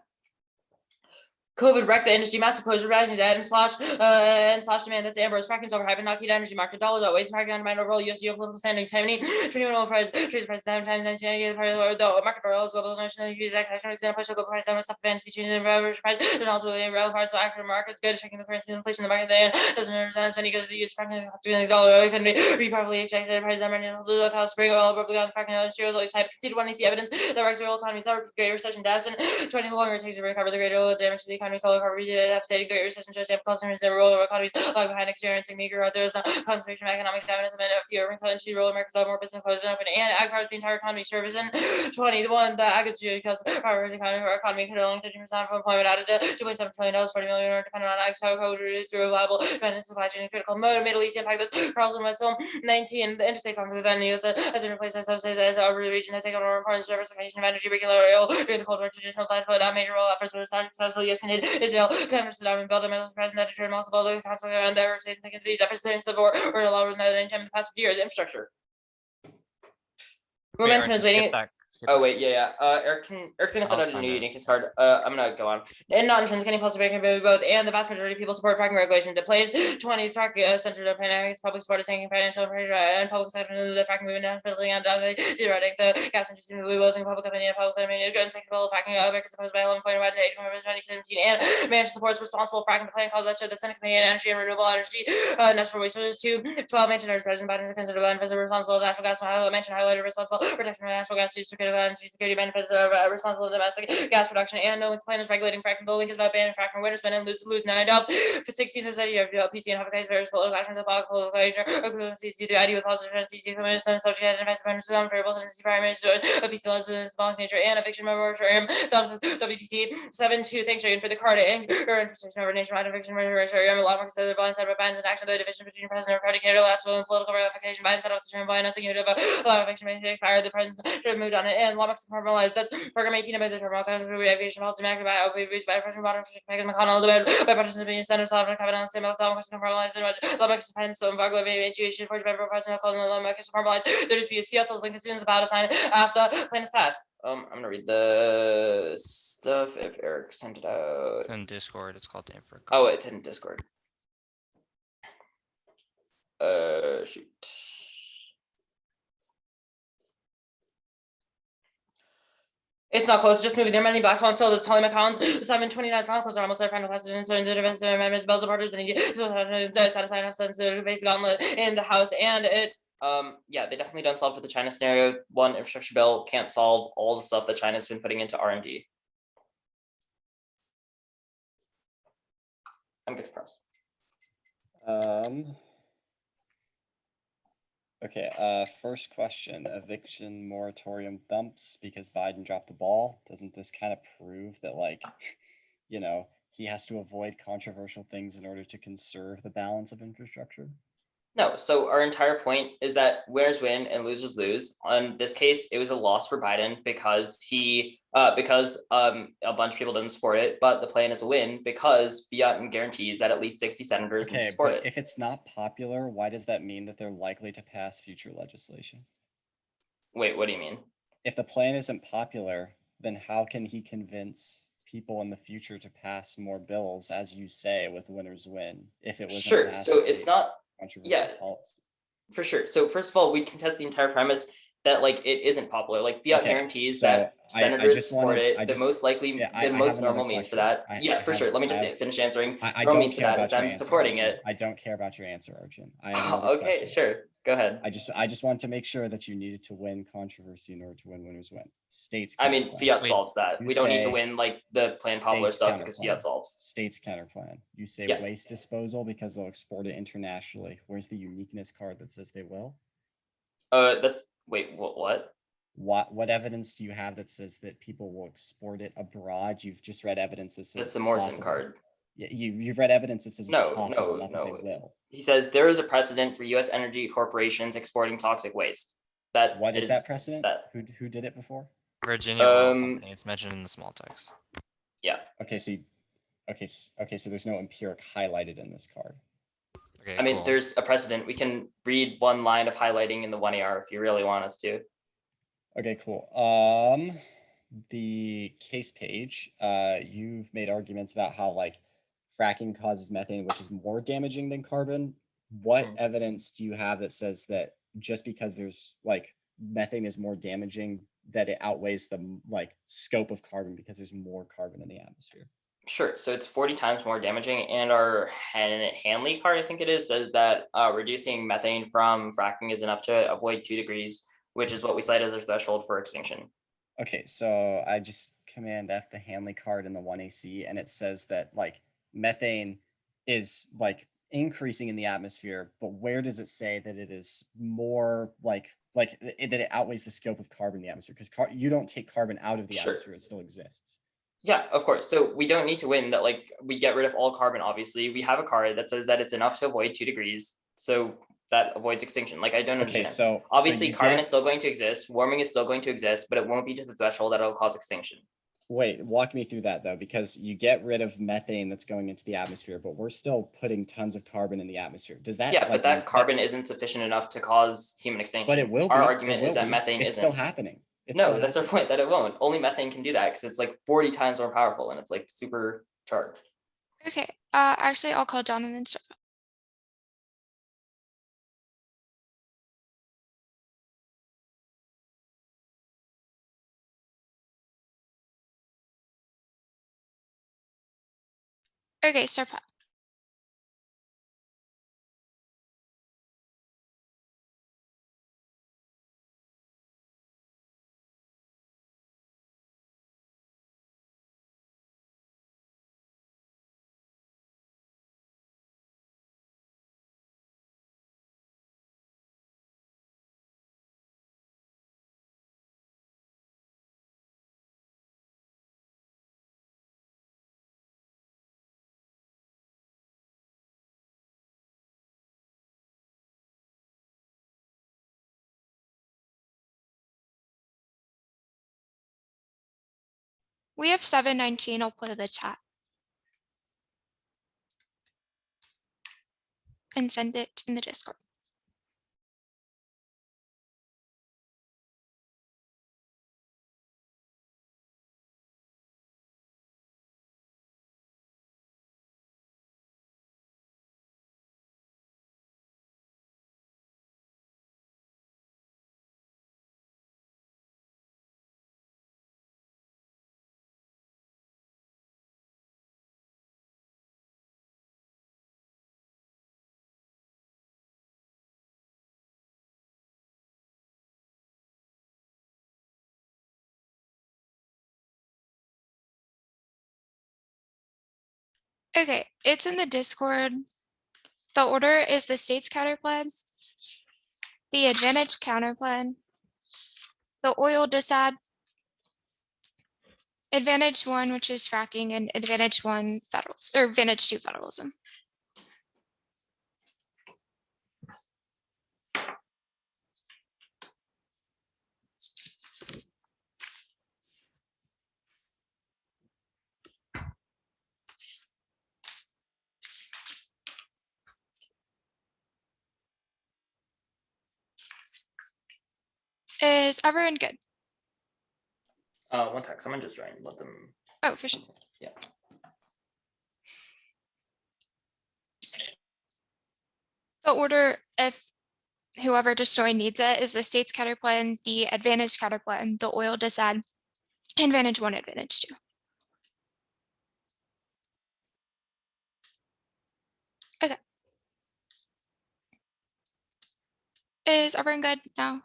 COVID wrecked the industry, massive closure, rising debt, and slash demand. That's Amber's fracking's overhyped and not key to energy market. Dollars outweighs fracking undermined overall US geopolitical standing. Timing, 21 oil price, trades price down, time, the market for oil is global national increase, action, push the global price down, stuff fantasy changes in average price. There's also a real parts of active markets, good, checking the currency inflation in the market then doesn't understand as many goods that use fracking to $2 million. Can be properly extracted price number and also cost spring oil above the fracking industry is always hype. Conceded when they see evidence that wrecks real economies, that works great recession dabs and 20 longer it takes to recover the great oil damage to the economy, solid recovery. Devastating the recession shows that customers in rural economies lag behind experiencing meager. There's no concentration of economic dynamism and a few urban countries, rural America's more business closed and open, and ag part of the entire economy service in 21. The ag is because power of the economy could only 13% of employment added to $2.7 trillion, 40 million are dependent on ag, so code reduced through reliable dependent supply chain and critical mode. Middle East impact this Carlson Wetzel 19. The interstate conflict then US has been replaced as associated as over the region to take over important diversification of energy regular oil during the Cold War traditional flight put out major role efforts were successful. US continued Israel Saddam and built a military presence that deterred multiple conflicts and their states taking these efforts during civil war or allowed another in the past 50 years. Infrastructure. Momentum is waiting. Oh wait, yeah. Eric's gonna send out a new uniqueness card. I'm gonna go on. And not intrinsically impulsive can be both, and the vast majority of people support fracking regulation. Deploys 20 fracking centered on pandemics, public support is taking financial pressure and public acceptance of the fracking movement and filtering and theoretic the gas industry losing public opinion good and second fracking America supposed by 11.1 to 2017 and management supports responsible fracking the plan calls that the Senate Committee on Energy and Renewable Energy Natural Resources to 12 mentioned President Biden considered land as a responsible natural gas mentioned highlighted responsible protection of natural gas use energy security benefits of responsible domestic gas production and no plan is regulating fracking. The link is about banning fracking. Winners win and lose 9 for 16th study of PC and have a case various political actions of political equation PC to ID with positive PC from some subject identifies dependence on variables and primary a PC less than symbolic nature and eviction moratorium WTT 7-2. Thanks Reagan for the card and your infrastructure over nationwide eviction moratorium. A lot more considered blind side by binds and action the division between president and party candidate last will and political ramification binds set off the term blind as a unit of a lot of eviction may expire. The president should have moved on it and lawmakers formalized that program 18 about the terminal aviation policy managed by OPVs by President Biden Megan McConnell by participation centers of cabinet and similar lawmakers formalized and lawmakers depends on Vaglo aviation forged by President calling the lawmakers formalized the disputes Fiat's link as soon as about to sign after the plan is passed. I'm gonna read the stuff if Eric sent it out. It's in Discord. It's called the infra. Oh, it's in Discord. Shoot. It's not close, just moving. There are many black swans still. This Holly McCollins, 729. It's not close. Are almost their final passage. So in the defense amendments, bells of orders, and satisfied enough sense to base gauntlet in the House. And it, yeah, they definitely don't solve for the China scenario. One infrastructure bill can't solve all the stuff that China's been putting into R&D. I'm good to press. Okay, first question, eviction moratorium thumps because Biden dropped the ball. Doesn't this kind of prove that, like, you know, he has to avoid controversial things in order to conserve the balance of infrastructure? No, so our entire point is that winners win and losers lose. On this case, it was a loss for Biden because a bunch of people didn't support it, but the plan is a win because fiat guarantees that at least 60 senators need to support it. If it's not popular, why does that mean that they're likely to pass future legislation? Wait, what do you mean? If the plan isn't popular, then how can he convince people in the future to pass more bills, as you say, with winners win? If it was sure, so it's not. Yeah, policy. for sure. So first of all, we contest the entire premise that like it isn't popular. Like fiat Okay, guarantees so that I senators just support wanted- it. I The just- most likely, yeah, I the have most another normal means for question. that. Yeah, for sure. Let me just finish answering. I Normal don't means for care that about is your them answer, supporting Arjun. it. I don't care about your answer, Arjun. I have another Okay, question. sure. Go ahead. I just wanted to make sure that you needed to win controversy in order to win winners win. States. I mean, counterplan. fiat Wait, solves that. you We don't need to say win like the plain popular states stuff because counterplan. fiat solves. States counterplan. You say Yeah. waste disposal because they'll export it internationally. Where's the uniqueness card that says they will? That's wait, what? What evidence do you have that says that people will export it abroad? You've just read evidence that says That's the Morrison possible. card. Yeah, you've read evidence that says it's No, possible, no, not that no. they will. He says there is a precedent for U.S. energy corporations exporting toxic waste. That What is that precedent? that- Who did it before? Virginia Oil Um, Company, it's mentioned in the small text. Yeah. Okay, so so there's no empiric highlighted in this card. Okay, I mean, cool. there's a precedent. We can read one line of highlighting in the 1AR if you really want us to. Okay, cool. The case page, you've made arguments about how like fracking causes methane, which is more damaging than carbon. What Mhm. evidence do you have that says that just because there's like methane is more damaging, that it outweighs the like scope of carbon because there's more carbon in the atmosphere? Sure. So it's 40 times more damaging. And our Hanley card, I think it is, says that reducing methane from fracking is enough to avoid 2 degrees, which is what we cite as a threshold for extinction. Okay, so I just command F the Hanley card in the 1AC, and it says that like methane is like increasing in the atmosphere, but where does it say that it is more that it outweighs the scope of carbon in the atmosphere? Because you don't take carbon out of the Sure. atmosphere; it still exists. Yeah, of course. So we don't need to win that, like we get rid of all carbon, obviously. We have a card that says that it's enough to avoid 2 degrees. So that avoids extinction. Like I don't Okay, understand. so Obviously, you carbon get- is still going to exist, warming is still going to exist, but it won't be to the threshold that it'll cause extinction. Wait, walk me through that though, because you get rid of methane that's going into the atmosphere, but we're still putting tons of carbon in the atmosphere. Does that Yeah, but like, that carbon isn't sufficient enough to cause human extinction. But it will be. Our It argument will is that be. methane it's isn't. still happening. It's No, still that's our happening. point, that it won't. Only methane can do that because it's like 40 times more powerful and it's like super charged. Okay, actually, I'll call John and then start. Okay, start. We have 719. I'll put in the chat. And send it in the Discord. Okay, it's in the Discord. The order is the state's counterplan, the advantage counterplan, the oil disad, advantage 1, which is fracking, and advantage 1 federals or advantage 2 federalism. Is everyone good? One sec, someone just joined. Let them. Oh, for sure. Yeah. The order, if whoever destroyed needs it is the state's counterplan, the advantage counterplan, the oil decide, advantage 1, advantage 2. Okay. Is everyone good now?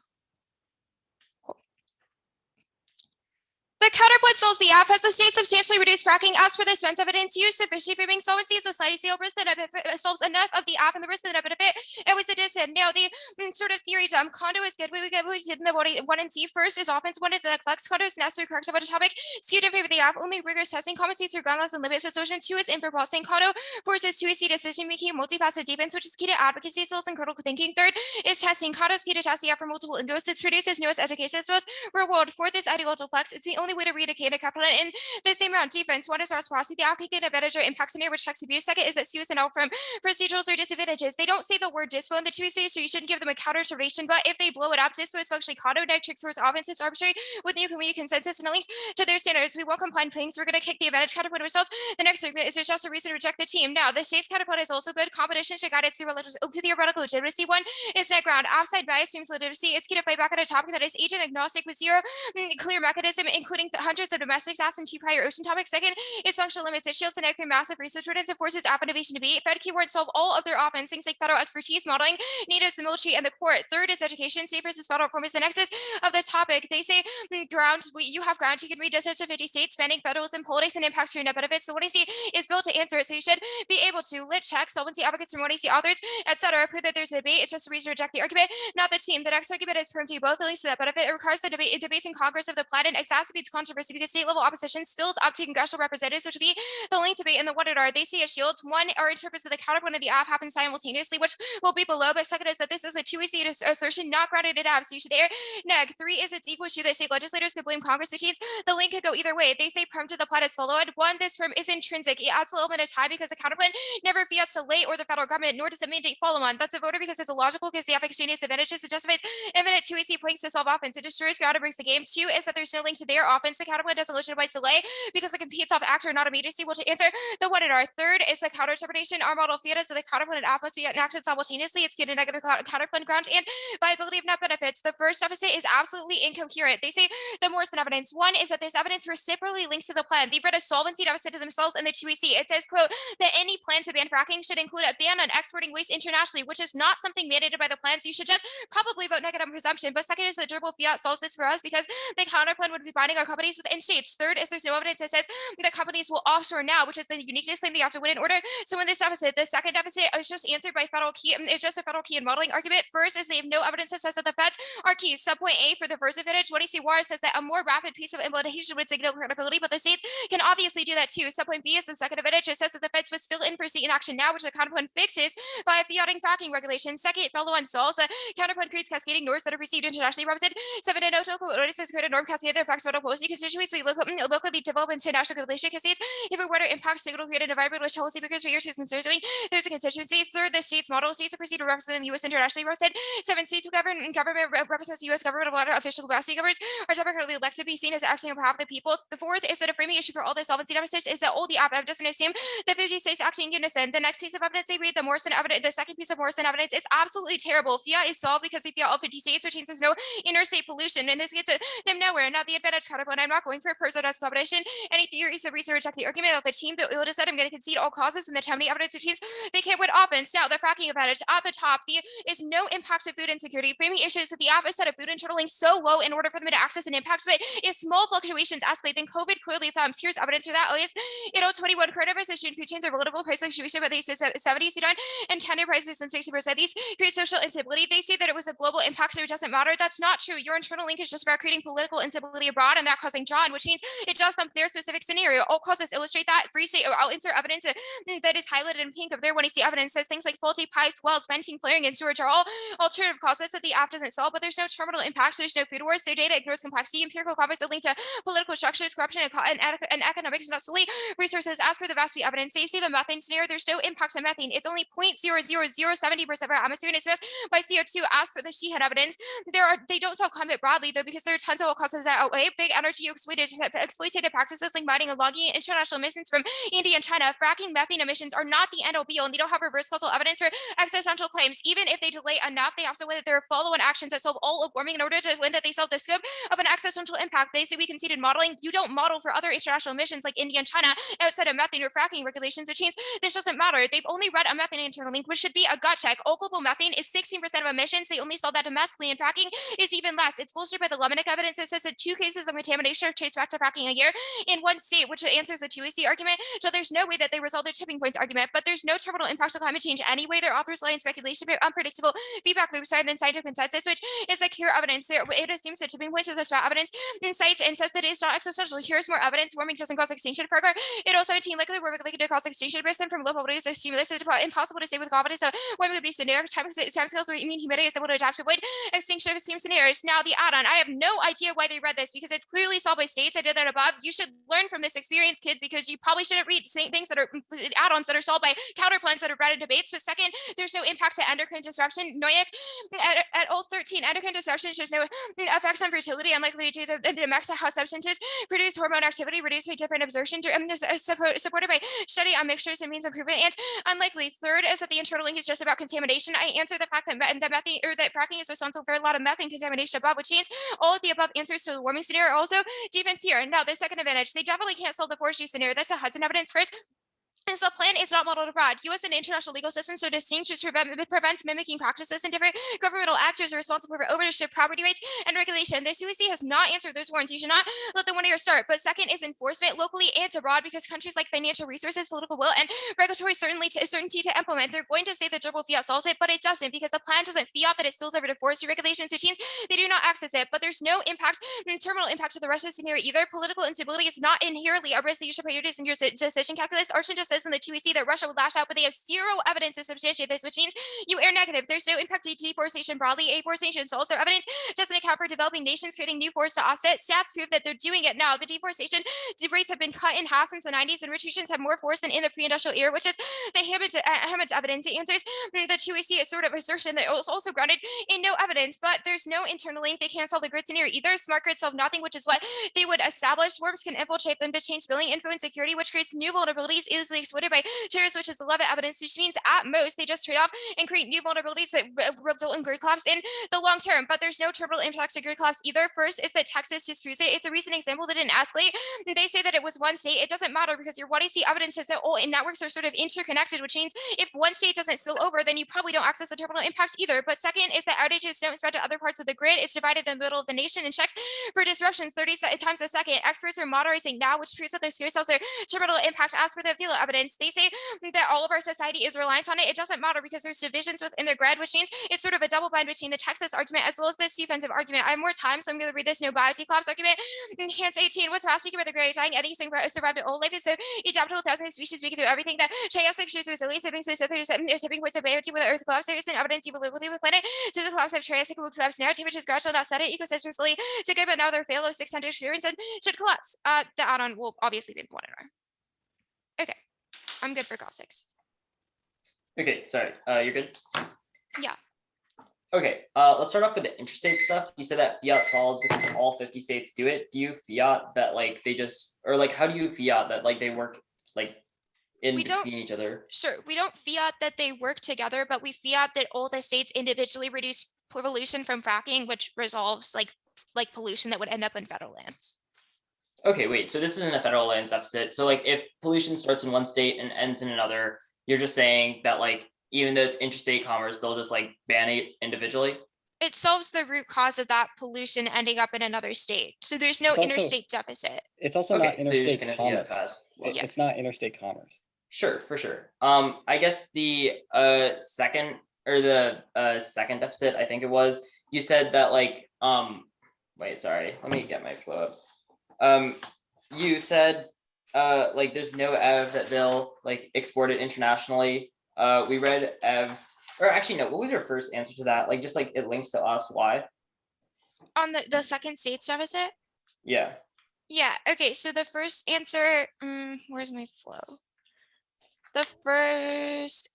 The counterplan solves the app. Has the state substantially reduced fracking as per the Spence evidence used sufficient for being solvency is a sliding scale risk that solves enough of the app and the risk that benefit. It was a dissent. Now the sort of theory dump condo is good. We get what we did in the body 1 and C first is offense 1 is flex condo is necessary correction about a topic skewed in favor of the app. Only rigorous testing compensates for ground loss and limits assertion. 2 is improposing condo forces 2AC decision making multifaceted defense, which is key to advocacy skills and critical thinking. 3rd is testing condo is key to test the app for multiple ingos. It produces newest education skills. Reward. 4th is ideological flex. It's the only way to read a Canada capital in the same round. Defense. 1 is reciprocity. The applicant advantage or impact scenario which checks abuse. 2nd is that suicide from procedurals or disadvantages. They don't say the word dispo in the 2 states, so you shouldn't give them a counter interpretation. But if they blow it up, dispo is functionally condo. Tricks towards offense is arbitrary with new community consensus and at least to their standards. We won't comply things. We're going to kick the advantage counterpoint results. The next argument is just a reason to reject the team. Now, the state's counterpoint is also good. Competition should guide it to the theoretical legitimacy. 1 is net ground. Offside bias streams legitimacy. It's key to fight back on a topic that is agent agnostic with 0 clear mechanism, including hundreds of domestic apps and 2 prior ocean topics. 2nd is functional limits. It shields the neck from massive research burdens and forces app innovation to be. Fed keywords solve all of their offense, things like federal expertise, modeling, natives, the military, and the court. 3rd is education. State versus federal reform is the nexus of the topic. They say ground. You have ground. You can read distance to 50 states, spanning federalism, politics, and impacts to your net benefits. So what I see is built to answer it. So you should be able to lit check solvency advocates from what I see authors, etc. Prove that there's a debate. It's just a reason to reject the argument, not the team. The next argument is from to both at least to that benefit. It requires the debate. It debates in Congress of the plan and exacerbates controversy because state level opposition spills up to congressional representatives, which would be the link debate and the what it are. They see a shield. 1 are interprets that the counterpoint of the app happens simultaneously, which will be below. But 2nd is that this is a 2AC assertion not grounded in apps. So you should air neg. 3 is it's equal to that state legislators could blame Congress to cheats. The link could go either way. They say perm to the plan is followed. 1, this perm is intrinsic. It adds a little bit of time because the counterpoint never fiats to lay or the federal government, nor does it mandate follow on. That's a voter because it's illogical because the app extraneous advantages. It justifies infinite 2AC planks to solve offense. It destroys ground and breaks the game. 2 is that there's no link to their offense. The counterpoint doesn't legitimize delay because it competes off actor, not immediacy. Well, to answer the what it are. 3rd is the counter interpretation. Our model theta, so the counterpoint and app must be in action simultaneously. It's getting negative counterpoint ground and viability of net benefits. The first deficit is absolutely incoherent. They say the more than evidence. 1 is that this evidence reciprocally links to the plan. They've read a solvency deficit to themselves in the 2AC. It says, quote, that any plan to ban fracking should include a ban on exporting waste internationally, which is not something mandated by the plan. So you should just probably vote negative on presumption. But 2nd is that durable fiat solves this for us because the counterplan would be binding on companies within states. 3rd is there's no evidence that says that companies will offshore now, which is the uniqueness claim they have to win in order. So in this deficit, the 2nd deficit is just answered by federal key. It's just a federal key and modeling argument. First is they have no evidence that says that the feds are keys. Subpoint A for the first advantage. What C.War says that a more rapid piece of implementation would signal credibility, but the states can obviously do that too. Subpoint B is the 2nd advantage. It says that the feds must fill in for state inaction now, which the counterpoint fixes by fiating fracking regulations. 2nd, follow-on solves. The counterpoint creates cascading norms that are perceived internationally represented. 7 and local notices create a norm cascade that affects federal policy constituency locally develop into national capitulation cascades. If it were to impact signal created environment which policy makers for years is concerned doing, there's a constituency. 3rd, the state's model states to proceed to represent the U.S. internationally represented. 7 states who government represents the U.S. government. A lot of official capacity governors are democratically elected to be seen as acting on behalf of the people. The 4th is that a framing issue for all the solvency deficits is that all the app doesn't assume that 50 states acting in unison. The next piece of evidence they read, the Morrison evidence, the 2nd piece of Morrison evidence is absolutely terrible. Fiat is solved because we fiat all 50 states, which means there's no interstate pollution, and this gets them nowhere. Now the advantage counterpoint. I'm not going for a personalized combination. Any theories of reason to reject the argument of the team that will decide I'm going to concede all causes and the how many evidence routines they can't win offense. Now the fracking advantage at the top, is no impact to food insecurity. Framing issues that the app is set of food internal links so low in order for them to access and impacts, but if small fluctuations escalate, then COVID clearly thumbs. Here's evidence for that. At least in 21 coronavirus issued food chains are relatable price fluctuation, but they say 70 Sudan and Kenya price within 60%. These create social instability. They say that it was a global impact, so it doesn't matter. That's not true. Your internal link is just about creating political instability abroad and that causing John, which means it does thump their specific scenario. All causes illustrate that. Free state, I'll insert evidence that is highlighted in pink of there when I see evidence says things like faulty pipes, wells, venting, flaring, and storage are all alternative causes that the app doesn't solve, but there's no terminal impact, so there's no food wars. Their data ignores complexity. Empirical conflicts are linked to political structures, corruption, and economics, not solely resources. As per the vast evidence, they see the methane scenario, there's no impact on methane. It's only 0.00070% of our atmosphere, and it's missed by CO2. As for the Sheehan evidence, they don't solve climate broadly, though, because there are tons of causes that outweigh big counter to exploitative practices like mining and logging, international emissions from India and China, fracking methane emissions are not the end all be all, and they don't have reverse causal evidence for existential claims. Even if they delay enough, they have to win that there are follow-on actions that solve all of warming in order to win that they solve the scope of an existential impact. They say we conceded modeling. You don't model for other international emissions like India and China outside of methane or fracking regulations, which means this doesn't matter. They've only read a methane internal link, which should be a gut check. All global methane is 16% of emissions. They only saw that domestically, and fracking is even less. It's bolstered by the Lemonic evidence that says that 2 cases of contamination are traced back to fracking a year in one state, which answers the 2AC argument. So there's no way that they resolve the tipping points argument, but there's no terminal impact of climate change anyway. Their authors rely on speculation about unpredictable feedback loops rather than scientific consensus, which is the clear evidence. It assumes that tipping points of the SWOT evidence cites and says that it's not existential. Here's more evidence. Warming doesn't cause extinction. Paragraph 817, likely warming to cause extinction based from low probabilities of stimulus. It's impossible to say with confidence that warming would be scenario timescales where mean humidity is able to adapt to avoid extinction of extreme scenarios. Now the add-on, I have no idea why they read this because it's clearly solved by states. I did that above. You should learn from this experience, kids, because you probably shouldn't read things that are add-ons that are solved by counterplans that are read in debates. But second, there's no impact to endocrine disruption. Noyak at all 13, endocrine disruption shows no effects on fertility, unlikely to do the max how substances produce hormone activity, reduced by different absorption, supported by study on mixtures and means improvement, and unlikely. Third is that the internal link is just about contamination. I answer the fact that methane or that fracking is responsible for a lot of methane contamination above, which means all of the above answers to the warming scenario are also defense here. Now, the second advantage, they definitely can't solve the forestry scenario. That's a Hudson evidence first. As the plan is not modeled abroad, U.S. and international legal systems are distinct, which prevents mimicking practices, and different governmental actors are responsible for ownership, property rights, and regulation. The UEC has not answered those warrants. You should not let the 1 year start. But second is enforcement locally and abroad, because countries like financial resources, political will, and regulatory certainty to implement. They're going to say the durable fiat solves it, but it doesn't, because the plan doesn't fiat that it spills over to forestry regulations, which means they do not access it. But there's no impact, terminal impact to the Russia scenario either. Political instability is not inherently a risk that you should prioritize in your decision calculus. Arshan just says in the 2EC that Russia would lash out, but they have zero evidence to substantiate this, which means you are negative. There's no impact to deforestation broadly. Afforestation solves their evidence doesn't account for developing nations creating new forests to offset. Stats prove that they're doing it now. The deforestation rates have been cut in half since the 90s, and rich regions have more forest than in the pre-industrial era, which is the Hammond's evidence. It answers the 2EC is sort of assertion that is also grounded in no evidence, but there's no internal link. They can't solve the grid scenario either. Smart grids solve nothing, which is what they would establish. Swarms can infiltrate them to change billing, influence security, which creates new vulnerabilities easily exploited by terrorists, which is the Levitt evidence, which means at most they just trade off and create new vulnerabilities that result in grid collapse in the long term. But there's no terminal impact to grid collapse either. First is that Texas disproves it. It's a recent example that didn't escalate. They say that it was one state. It doesn't matter, because your what I see evidence is that all networks are sort of interconnected, which means if one state doesn't spill over, then you probably don't access the terminal impact either. But second is that outages don't spread to other parts of the grid. It's divided in the middle of the nation and checks for disruptions 30 times a second. Experts are moderating now, which proves that there's also terminal impact. As for the Vila evidence, they say that all of our society is reliant on it. It doesn't matter, because there's divisions within the grid, which means it's sort of a double bind between the Texas argument as well as this defensive argument. I have more time, so I'm going to read this no biopsy collapse argument. Hence 18, what's fascinating about the gray dying? I think it's survived at all life is so adaptable, thousands of species making through everything that Triassic shows resilience. It brings there's tipping points of biology with the Earth collapse. There's an evidence even with the planet to the collapse of Triassic will collapse narrative, which is gradual, not sudden. Ecosystems slowly to good, but now they're fail of 600 experience and should collapse. The add-on will obviously be the 1 in R. Okay, I'm good for Gaussics. Okay, sorry. You're good? Yeah. Okay, let's start off with the interstate stuff. You said that fiat solves because all 50 states do it. Do you fiat that like they just, or like how do you fiat that like they work like in between each other? Sure, we don't fiat that they work together, but we fiat that all the states individually reduce pollution from fracking, which resolves like pollution that would end up in federal lands. Okay, wait, so this isn't a federal lands deficit. So like if pollution starts in one state and ends in another, you're just saying that like even though it's interstate commerce, they'll just like ban it individually? It solves the root cause of that pollution ending up in another state. So there's no interstate deficit. It's also not Okay, so you're just interstate gonna fiat commerce. fast. It's not interstate commerce. Sure, for sure. I guess the second second deficit, I think it was, you said that like wait, sorry, let me get my flow up. You said like there's no ev that they'll like export it internationally. We read ev, or actually no, what was your first answer to that? Like just like it links to us, why? On the second states deficit? Yeah. Yeah, okay, so the first answer, where's my flow? The first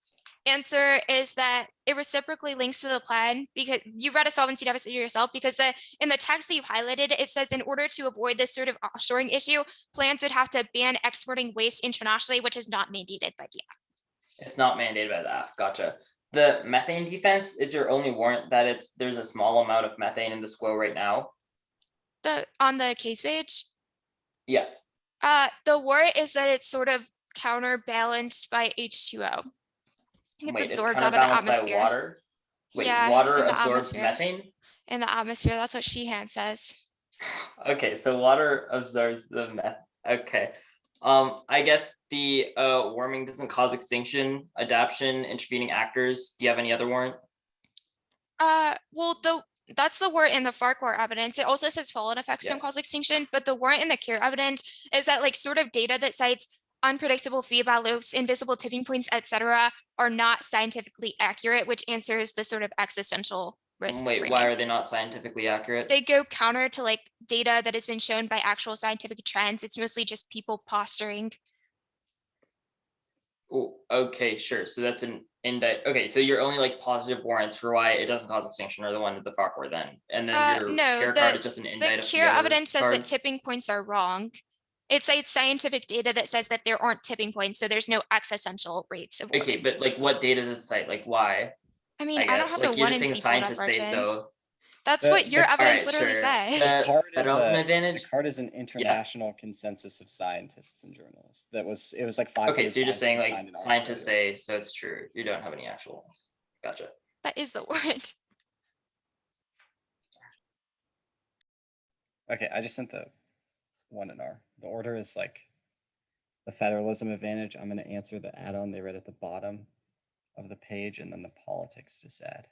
answer is that it reciprocally links to the plan because you read a solvency deficit yourself because in the text that you've highlighted, it says in order to avoid this sort of offshoring issue, plans would have to ban exporting waste internationally, which is not mandated by DF. It's not mandated by the F. Gotcha. The methane defense is your only warrant that there's a small amount of methane in the SQO right now. On the case page, Yeah. the warrant is that it's sort of counterbalanced by H2O. It's Wait, it's absorbed out of the counterbalanced by atmosphere. water. Wait, Yeah, water in the absorbs atmosphere. methane. In the atmosphere, that's what Sheehan says. Okay, so water absorbs the meth. Okay. I guess the warming doesn't cause extinction, adaptation, intervening actors. Do you have any other warrant? Well, that's the warrant in the Farquhar evidence. It also says fallout effects don't cause extinction, but the warrant in the CARE evidence is that like sort of data that cites unpredictable feedback loops, invisible tipping points, etc., are not scientifically accurate, which answers the sort of existential risk. Wait, framing. why are they not scientifically accurate? They go counter to like data that has been shown by actual scientific trends. It's mostly just people posturing. Oh, okay, sure. So that's an index. Okay, so your only like positive warrants for why it doesn't cause extinction are the one at the Farquhar then, and then your No, CARE card is just an the indictment. CARE evidence says that tipping points are wrong. It's like scientific data that says that there aren't tipping points, so there's no existential rates of warming. Okay, but like what data does it cite? Like why? I mean, I don't have like the you're one just in saying C pulled up, scientists say Arjun. so. That's what your evidence Alright, literally sure. says. Federalism advantage. The card is an international consensus of scientists and journalists. It was like 5. Okay, so you're just saying like scientists say, so it's true. You don't have any actual ones. Gotcha. That is the warrant. Okay, I just sent the one in R. The order is like the federalism advantage. I'm going to answer the add-on they read at the bottom of the page, and then the politics to add.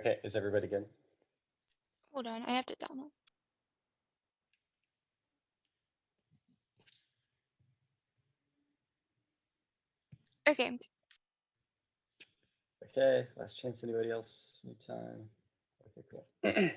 Okay, is everybody good? Hold on, I have to download. Okay. Okay, last chance. Anybody else? Anytime. Okay, cool.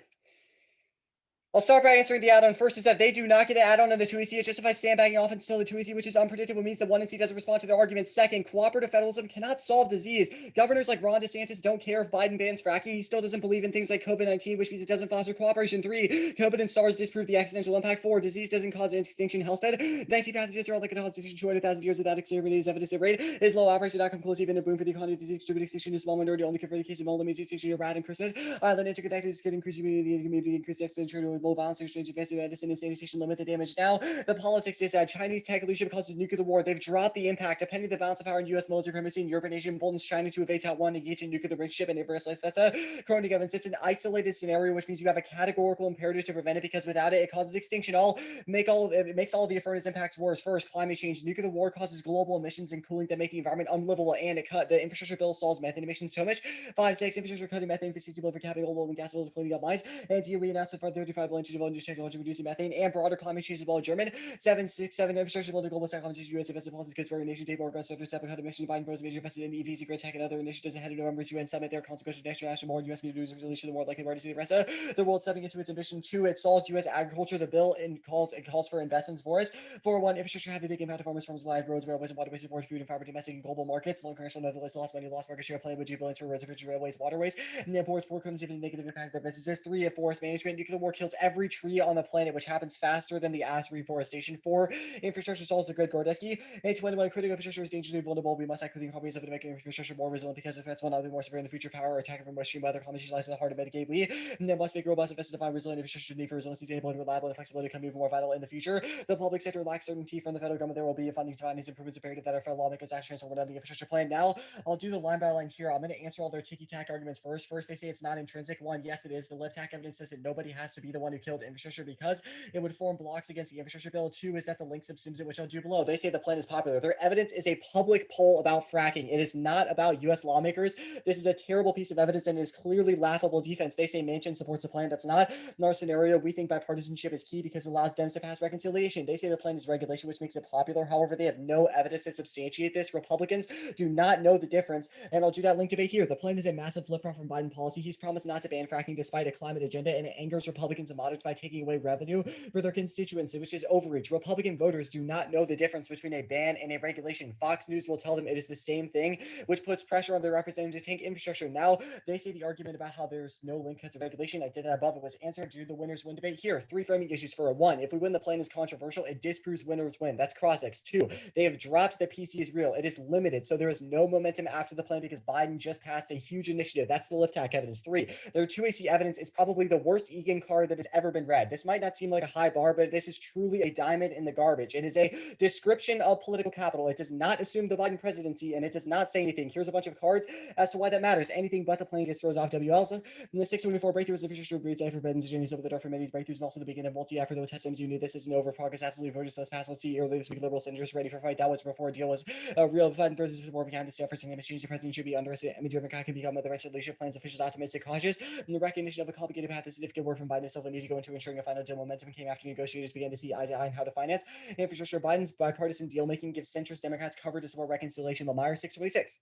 I'll start by answering the add-on. First is that they do not get an add-on in the 2EC. It justifies sandbagging off until the 2EC, which is unpredictable, means the 1NC doesn't respond to their arguments. Second, cooperative federalism cannot solve disease. Governors like Ron DeSantis don't care if Biden bans fracking. He still doesn't believe in things like COVID-19, which means it doesn't foster cooperation. 3, COVID and SARS disprove the accidental impact. 4, disease doesn't cause extinction. Hellstead, 19 pathogens are all like a extinction 200,000 years without exterminating evidence. The rate is low. Outbreaks do not come close, even a boom for the economy. Disease distributed extinction is small minority only for the case of Mola means extinction of rat and Christmas. Island interconnected is good, increase community, increase expenditure to low balance exchange. Medicine and sanitation limit the damage. Now, the politics is that Chinese tech leadership causes nuclear war. They've dropped the impact, depending on the balance of power in U.S. military supremacy in Europe and Asia, emboldens China to evade Taiwan, engage in nuclear relationship and reverse life. That's a Cronin governance. It's an isolated scenario, which means you have a categorical imperative to prevent it, because without it, it causes extinction. It makes all the affirmative impacts worse. First, climate change. Nuclear war causes global emissions and cooling that make the environment unlivable, and the infrastructure bill solves methane emissions so much. 5, 6, infrastructure cutting methane for 60 for capping oil and gas bills, cleaning up mines. And we announced for 35 billion to develop new technology reducing methane and broader climate change as well. German 7, 6, 7 infrastructure building global stack competition. U.S. investment policies gets where nation table organized sector step cut emission Biden pros major invested in EVs and great tech and other initiatives ahead of November's UN summit. Their consequential international more U.S. media resolution the more likely to see the rest of the world stepping into its ambition. 2, it solves U.S. agriculture. The bill calls for investments for us. 4, 1, infrastructure have a big impact on farmers, lives, roads, railways, and waterways, support food and fiber domestic and global markets. Long commercial nevertheless lost money, lost market share, play with billions for roads, infrastructure, railways, waterways, and the imports poor cognitive negative impact of businesses. 3, forest management. Nuclear war kills every tree on the planet, which happens faster than the ass reforestation. 4, infrastructure solves the grid. Gordeski. 21, critical infrastructure is dangerously vulnerable. We must act quickly and comprehensively to make infrastructure more resilient, because the threats will not be more severe in the future. Power or attack from extreme weather climate change lies in the heart of mitigate. We must make robust, invested, defined, resilient infrastructure. Need for resiliency, sustainability, reliable, and flexibility can move more vital in the future. The public sector lacks certainty from the federal government. There will be funding to finance improvements imperative that our federal lawmakers actually transform the infrastructure plan. Now, I'll do the line by line here. I'm going to answer all their ticky-tack arguments first. First, they say it's not intrinsic. 1, yes, it is. The left tack evidence says that nobody has to be the one one who killed infrastructure because it would form blocks against the infrastructure bill. 2 is that the link subsumes it, which I'll do below. They say the plan is popular. Their evidence is a public poll about fracking. It is not about U.S. lawmakers. This is a terrible piece of evidence and is clearly laughable defense. They say Manchin supports the plan. That's not. In our scenario, we think bipartisanship is key because it allows Dems to pass reconciliation. They say the plan is regulation, which makes it popular. However, they have no evidence to substantiate this. Republicans do not know the difference, and I'll do that link debate here. The plan is a massive flip-flop from Biden policy. He's promised not to ban fracking despite a climate agenda, and it angers Republicans and moderates by taking away revenue for their constituents, which is overreach. Republican voters do not know the difference between a ban and a regulation. Fox News will tell them it is the same thing, which puts pressure on their representatives to tank infrastructure. Now, they say the argument about how there's no link because of regulation, I did that above, it was answered. Do the winners win debate here. 3 framing issues for a 1. If we win, the plan is controversial. It disproves winners win. That's cross-ex. 2, they have dropped the PC is real. It is limited, so there is no momentum after the plan because Biden just passed a huge initiative. That's the LiftTAC evidence. 3, their 2AC evidence is probably the worst Eagan card that has ever been read. This might not seem like a high bar, but this is truly a diamond in the garbage. It is a description of political capital. It does not assume the Biden presidency, and it does not say anything. Here's a bunch of cards as to why that matters. Anything but the plan gets throws off WLs. And the 624 breakthroughs of infrastructure breeds for Biden's genius over the door for many breakthroughs, and also the beginning of multi-effort. Though test you knew this isn't over. Progress absolutely voters. Let's pass. Let's see. Earlier this week, liberal senators ready for fight. That was before a deal was real. Biden versus more behind the efforts and exchange. The president should be underestimated. Image of a can become the eventual leadership plans. Officials optimistic, cautious. And the recognition of a complicated path. A significant word from Biden himself and easy go into ensuring a final deal momentum came after negotiators began to see eye to eye on how to finance infrastructure. Biden's bipartisan deal making gives centrist Democrats cover to support reconciliation. Lamar 626.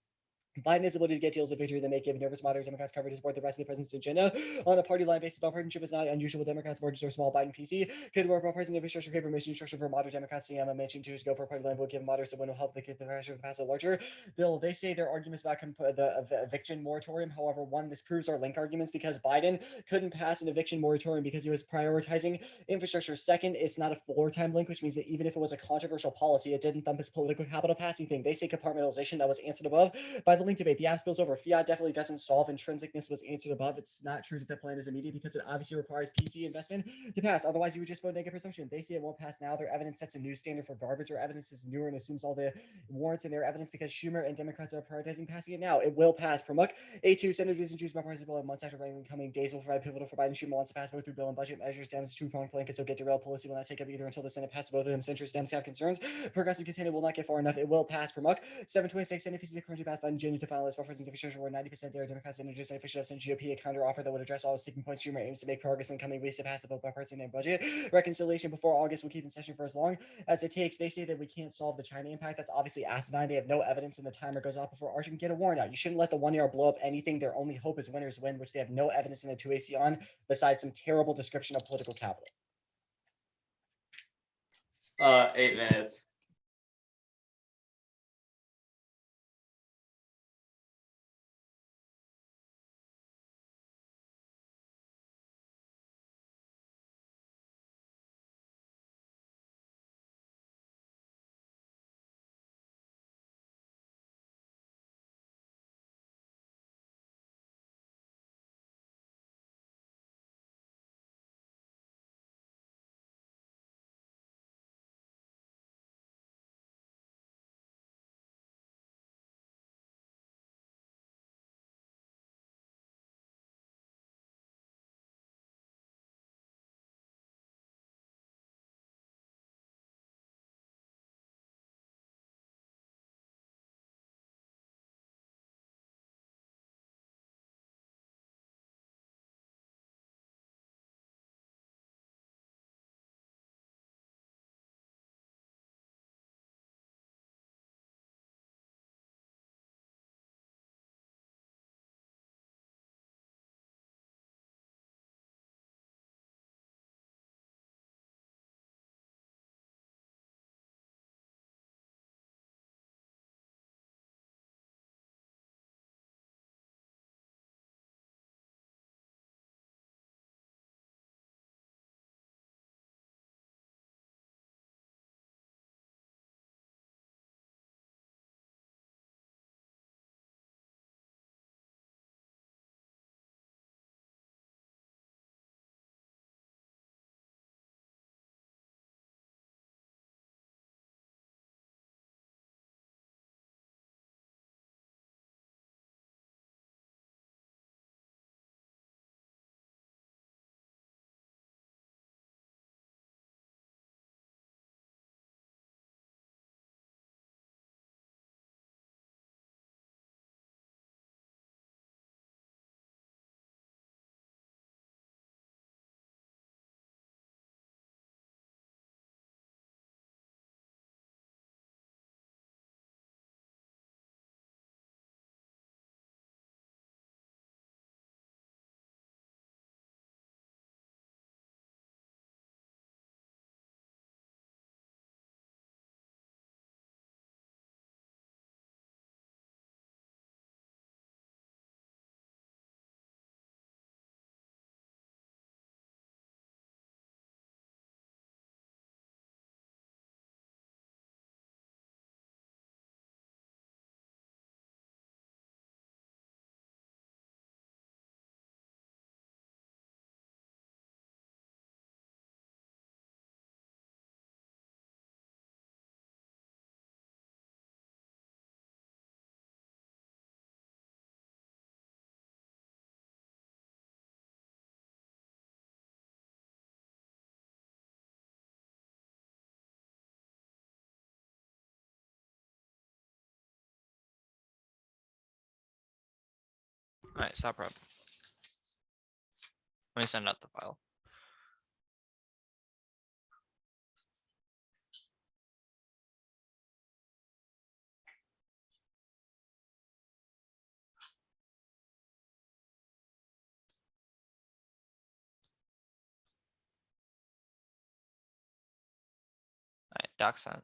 Biden's ability to get deals of victory that may give nervous moderate Democrats cover to support the rest of the president's agenda on a party line basis. Bipartisanship is not unusual. Democrats, margins are small. Biden PC could work bipartisan infrastructure, paper mission structure for moderate Democrats. CM mentioned to go for a party line will give moderates a win will help the pressure to pass a larger bill. They say their arguments about the eviction moratorium. However, one, this proves our link arguments because Biden couldn't pass an eviction moratorium because he was prioritizing infrastructure. Second, it's not a floor time link, which means that even if it was a controversial policy, it didn't thump his political capital passing thing. They say compartmentalization that was answered above by the link debate. The app spills over. Fiat definitely doesn't solve intrinsicness was answered above. It's not true that the plan is immediate because it obviously requires PC investment to pass. Otherwise, you would just vote negative presumption. They say it won't pass now. Their evidence sets a new standard for garbage. Or evidence is newer and assumes all the warrants in their evidence because Schumer and Democrats are prioritizing passing it now. It will pass. Pramuk A2 senators and choose bipartisan bill in months after voting. Coming days will provide pivotal for Biden. Schumer wants to pass both through bill and budget measures. Dems two-pronged plan could still get derailed. Policy will not take up either until the Senate passes both of them. Centrist Dems have concerns. Progressive contender will not get far enough. It will pass. Pramuk 726 Senate PC currently passed Biden Jr. to finalize bipartisan infrastructure where 90% there. Democrats and just officials and GOP a counter offer that would address all the sticking points. Schumer aims to make progress in coming weeks to pass both bipartisan and budget reconciliation before August. Will keep in session for as long as it takes. They say that we can't solve the China impact. That's obviously asinine. They have no evidence, and the timer goes off before Arch can get a warrant out. You shouldn't let the 1 year blow up anything. Their only hope is winners win, which they have no evidence in the 2AC on, besides some terrible description of political capital. 8 minutes. Alright, stop prep. Let me send out the file. Alright, doc sent.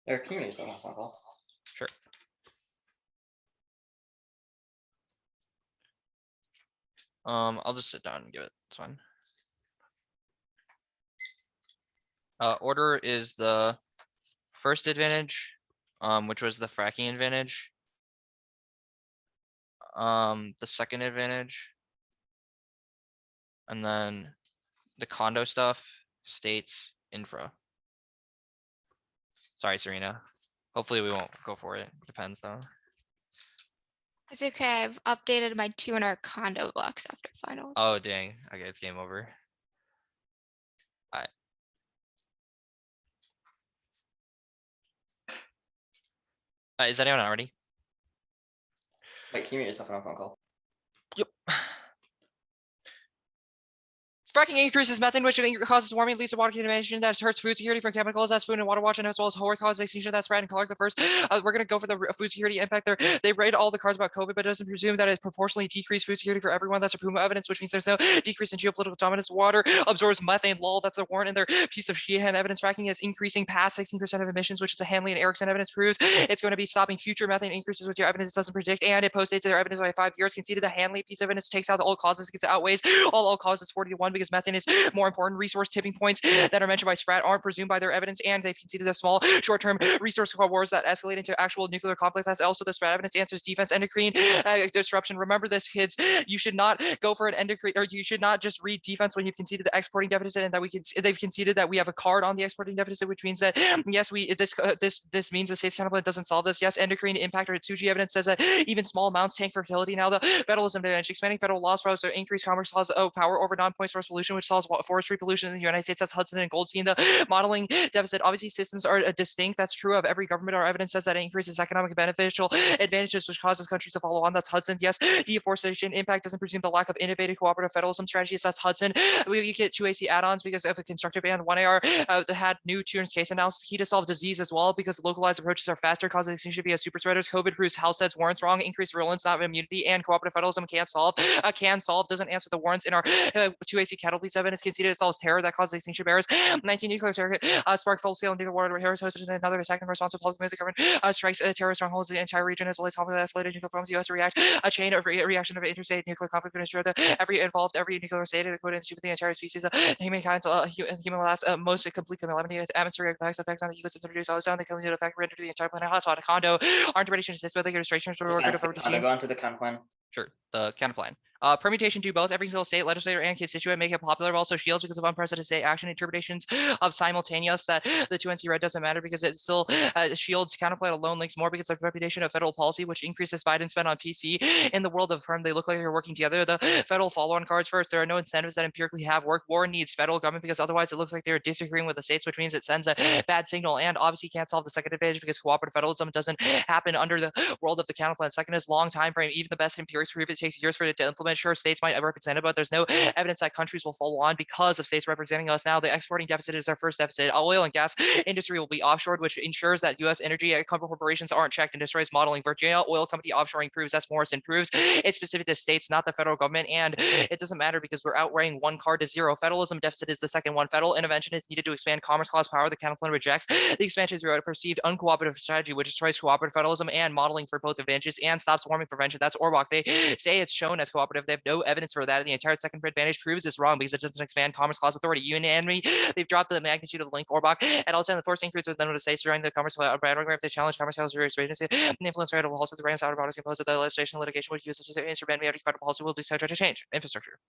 Eric, can you mute yourself on phone call? Sure. I'll just sit down and give it. It's fine. Order is the first advantage, which was the fracking advantage. The second advantage. And then the condo stuff, states, infra. Sorry, Serena. Hopefully we won't go for it. Depends though. It's okay. I've updated my 200 condo blocks after finals. Oh, dang. Okay, it's game over. Alright. Is anyone already? Wait, can you mute yourself on phone call? Yep. Fracking increases methane, which causes warming, leads to water contamination that hurts food security from chemicals as food and water watch, and as well as whole causes extinction that spread and color. The first, we're gonna go for the food security impact there. They rate all the cards about COVID, but doesn't presume that it proportionally decreased food security for everyone. That's a Puma evidence, which means there's no decrease in geopolitical dominance. Water absorbs methane. Lol, that's a warrant in their piece of Sheehan evidence. Fracking is increasing past 16% of emissions, which is a Hanley and Erickson evidence proves. It's going to be stopping future methane increases, which your evidence doesn't predict, and it postdates their evidence by 5 years. Conceded the Hanley piece of evidence takes out the all causes because it outweighs all causes 40-1 because methane is more important. Resource tipping points that are mentioned by Spratt aren't presumed by their evidence, and they've conceded the small short-term resource wars that escalate into actual nuclear conflict. That's also the Spratt evidence answers defense endocrine disruption. Remember this, kids. You should not go for an endocrine, or you should not just read defense when you've conceded the exporting deficit, and that they've conceded that we have a card on the exporting deficit, which means that yes, this means the state's counterplan doesn't solve this. Yes, endocrine impact or Tsuji evidence says that even small amounts tank fertility. Now the federalism advantage, expanding federal laws for increased commerce laws power over non-point source pollution, which solves forestry pollution in the United States. That's Hudson and Goldstein. The modeling deficit, obviously systems are distinct. That's true of every government. Our evidence says that it increases economic beneficial advantages, which causes countries to follow on. That's Hudson. Yes, deforestation impact doesn't presume the lack of innovative cooperative federalism strategies. That's Hudson. We get 2AC add-ons because of a constructive ban. 1AR had new Turin's case analysis key to solve disease as well because localized approaches are faster, causing extinction via super spreaders. COVID proves Halstead's warrants wrong. Increased virulence, not immunity, and cooperative federalism can't solve. Doesn't answer the warrants in our 2AC cattle police evidence. Conceded it solves terror that causes extinction bears. 19 nuclear terror sparked full-scale nuclear war. Harris hosted another attack in response to public military government strikes terrorist strongholds in the entire region, as well as conflict escalated nuclear forms. The U.S. to react a chain of reaction of interstate nuclear conflict to ensure that every nuclear state including the entire species humankind's human last most complete calamity. Atmospheric effects on the ecosystem reduce all down the cumulative effect rendered the entire planet hotspot. Condo aren't ready to assist with the restrictions or Defense, condo go into the Counterplan. Sure, the counterplan. Permutation to both every single state legislator and constituent make it popular, but also shields because of unprecedented state action interpretations of simultaneous that the 2NC red doesn't matter because it still shields. Counterplan alone links more because of reputation of federal policy, which increases Biden spend on PC. In the world of firm, they look like they're working together. The federal follow-on cards first. There are no incentives that empirically have worked. War needs federal government because otherwise it looks like they're disagreeing with the states, which means it sends a bad signal, and obviously can't solve the second advantage because cooperative federalism doesn't happen under the world of the counterplan. Second is long time frame. Even the best empirics prove it takes years for it to implement. Sure, states might represent it, but there's no evidence that countries will follow on because of states representing us. Now the exporting deficit is our first deficit. Oil and gas industry will be offshored, which ensures that U.S. energy corporations aren't checked and destroys modeling. Virginia oil company offshoring proves, as Morrison proves, it's specific to states, not the federal government, and it doesn't matter because we're outweighing one card to zero. Federalism deficit is the second one. Federal intervention is needed to expand commerce clause power. The counterplan rejects the expansion through a perceived uncooperative strategy, which destroys cooperative federalism and modeling for both advantages and stops warming prevention. That's Orbach. They say it's shown as cooperative. They have no evidence for that. The entire second advantage proves this wrong because it doesn't expand commerce clause authority. Unanimity. They've dropped the magnitude of the link. Orbach and all the force increase with them to say surrounding the commerce program to challenge commerce clause agency and influence rate of also the Rams out of borders imposed the legislation litigation would use such as instrument federal policy will be subject to change. Infrastructure.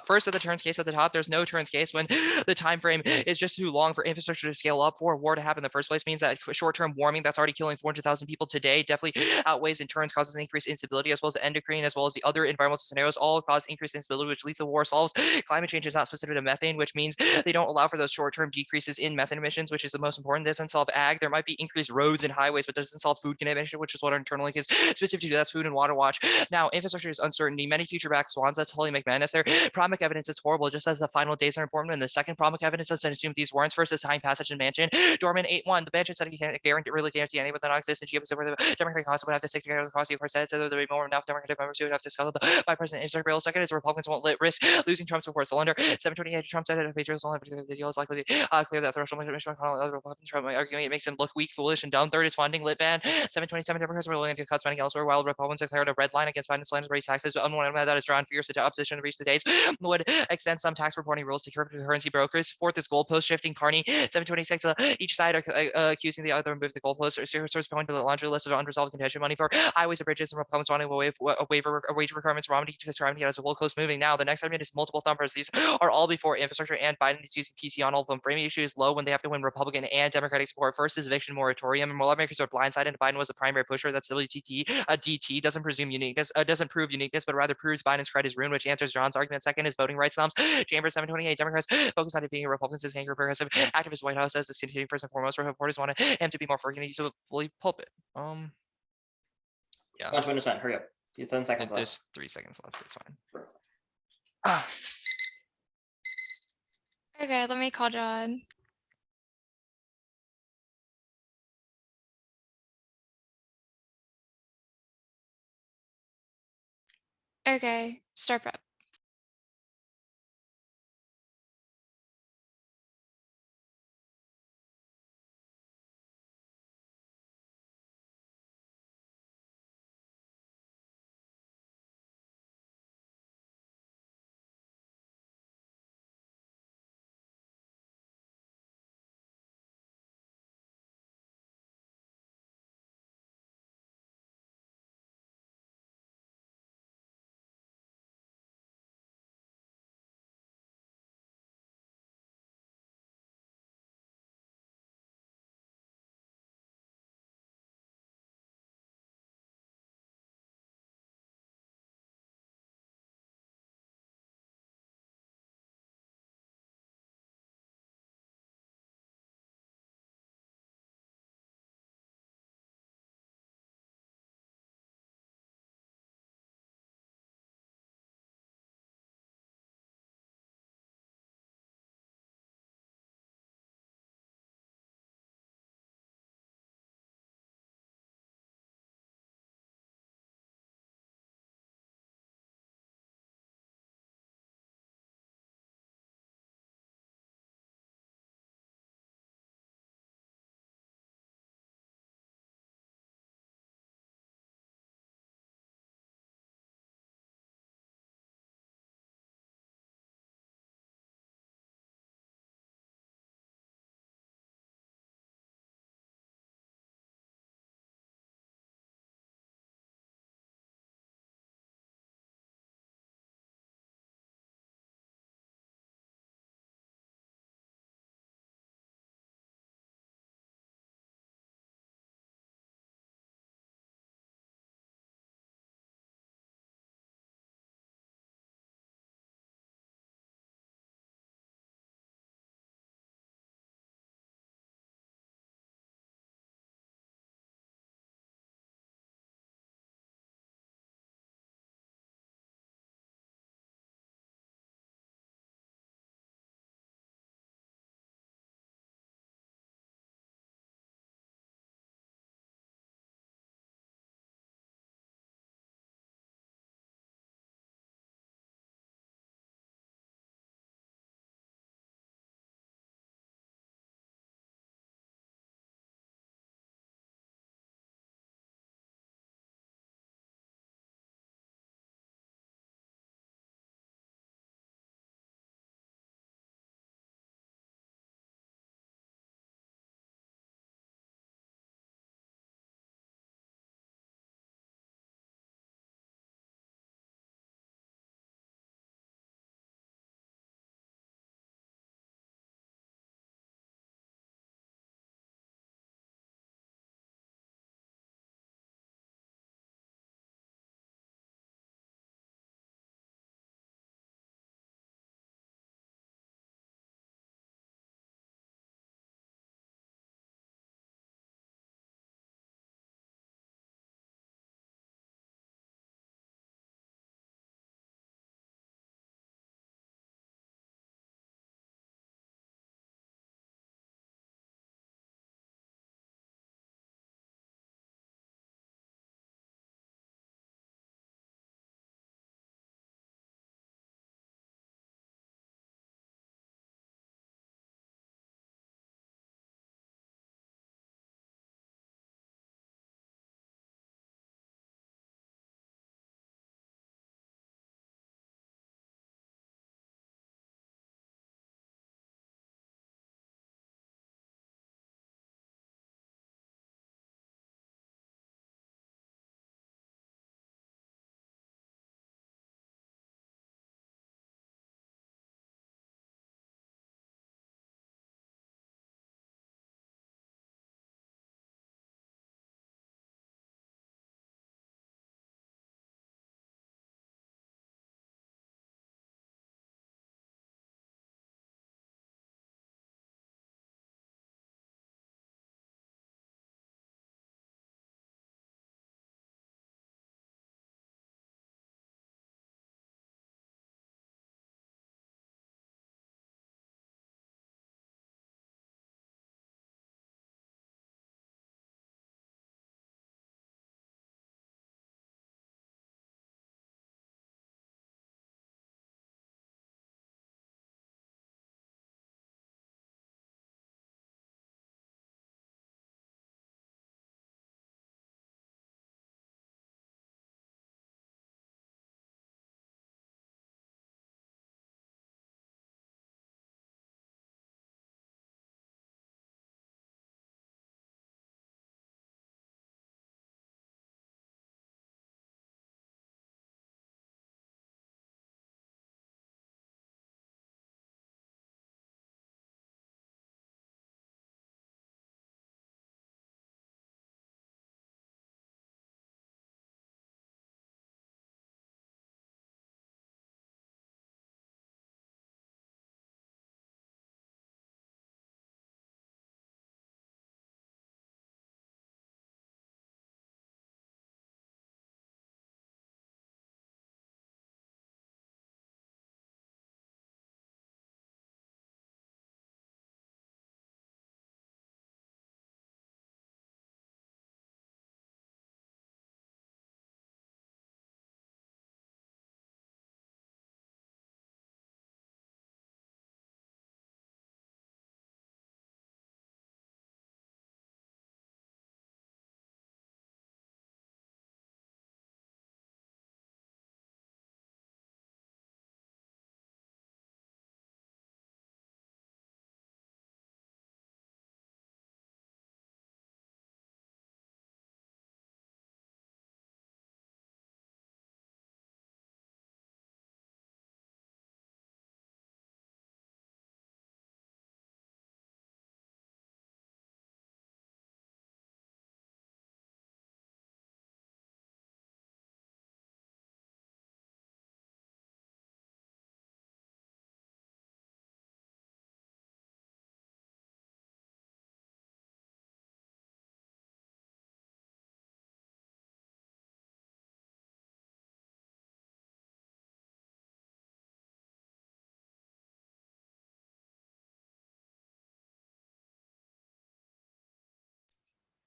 First at the turns case at the top, there's no turns case when the time frame is just too long for infrastructure to scale up. For a war to happen in the first place means that short-term warming that's already killing 400,000 people today definitely outweighs in turns, causes increased instability, as well as the endocrine, as well as the other environmental scenarios, all cause increased instability, which leads to war solves. Climate change is not specific to methane, which means they don't allow for those short-term decreases in methane emissions, which is the most important. It doesn't solve ag. There might be increased roads and highways, but doesn't solve food contamination, which is what our internal link is specific to. That's food and water watch. Now, infrastructure is uncertainty. Many future black swans. That's holy McManus there. Promic evidence is horrible, just as the final days are important. And the second promic evidence doesn't assume these warrants. First is time passage and mansion. Dorman 8-1. The mansion said he can't really guarantee any with the non-existent GM where the Democratic Congress would have to take care of the cost. Of course, said there would be more enough Democratic members who would have to scale the by President Israel bill. Second is the Republicans won't let risk losing Trump's support. So under 728, Trump said that Patriots only the deal is likely to clear that threshold. Other Republicans Trump arguing it makes him look weak, foolish, and dumb. Third is funding lit ban. 727 Democrats were willing to cut spending elsewhere, while Republicans declared a red line against Biden's plan to raise taxes. Unwanted that is drawn fierce opposition to reach the days would extend some tax reporting rules to cryptocurrency brokers. Fourth is goalpost shifting. Carney 726. Each side accusing the other of moving the goalposts. Sources point to the laundry list of unresolved contention money for highways and bridges, and Republicans wanting a waiver wage requirements. Romney describing it as a whole coast moving. Now the next argument is multiple thumpers. These are all before infrastructure, and Biden is using PC on all of them. Framing issue is low when they have to win Republican and Democratic support. First is eviction moratorium, and lawmakers are blindsided. And Biden was the primary pusher. That's WTT. A DT doesn't presume uniqueness, doesn't prove uniqueness, but rather proves Biden's credit is ruined, which answers John's argument. Second is voting rights thumbs. Chambers 728. Democrats focus on defeating Republicans as angry progressive activist. White House says the continuing first and foremost. Reporters wanted him to be more forgiving use of a bully pulpit. Yeah. 120%. Hurry up. You 7 seconds left. There's 3 seconds left. It's fine. Okay, let me call John. Okay, start prep.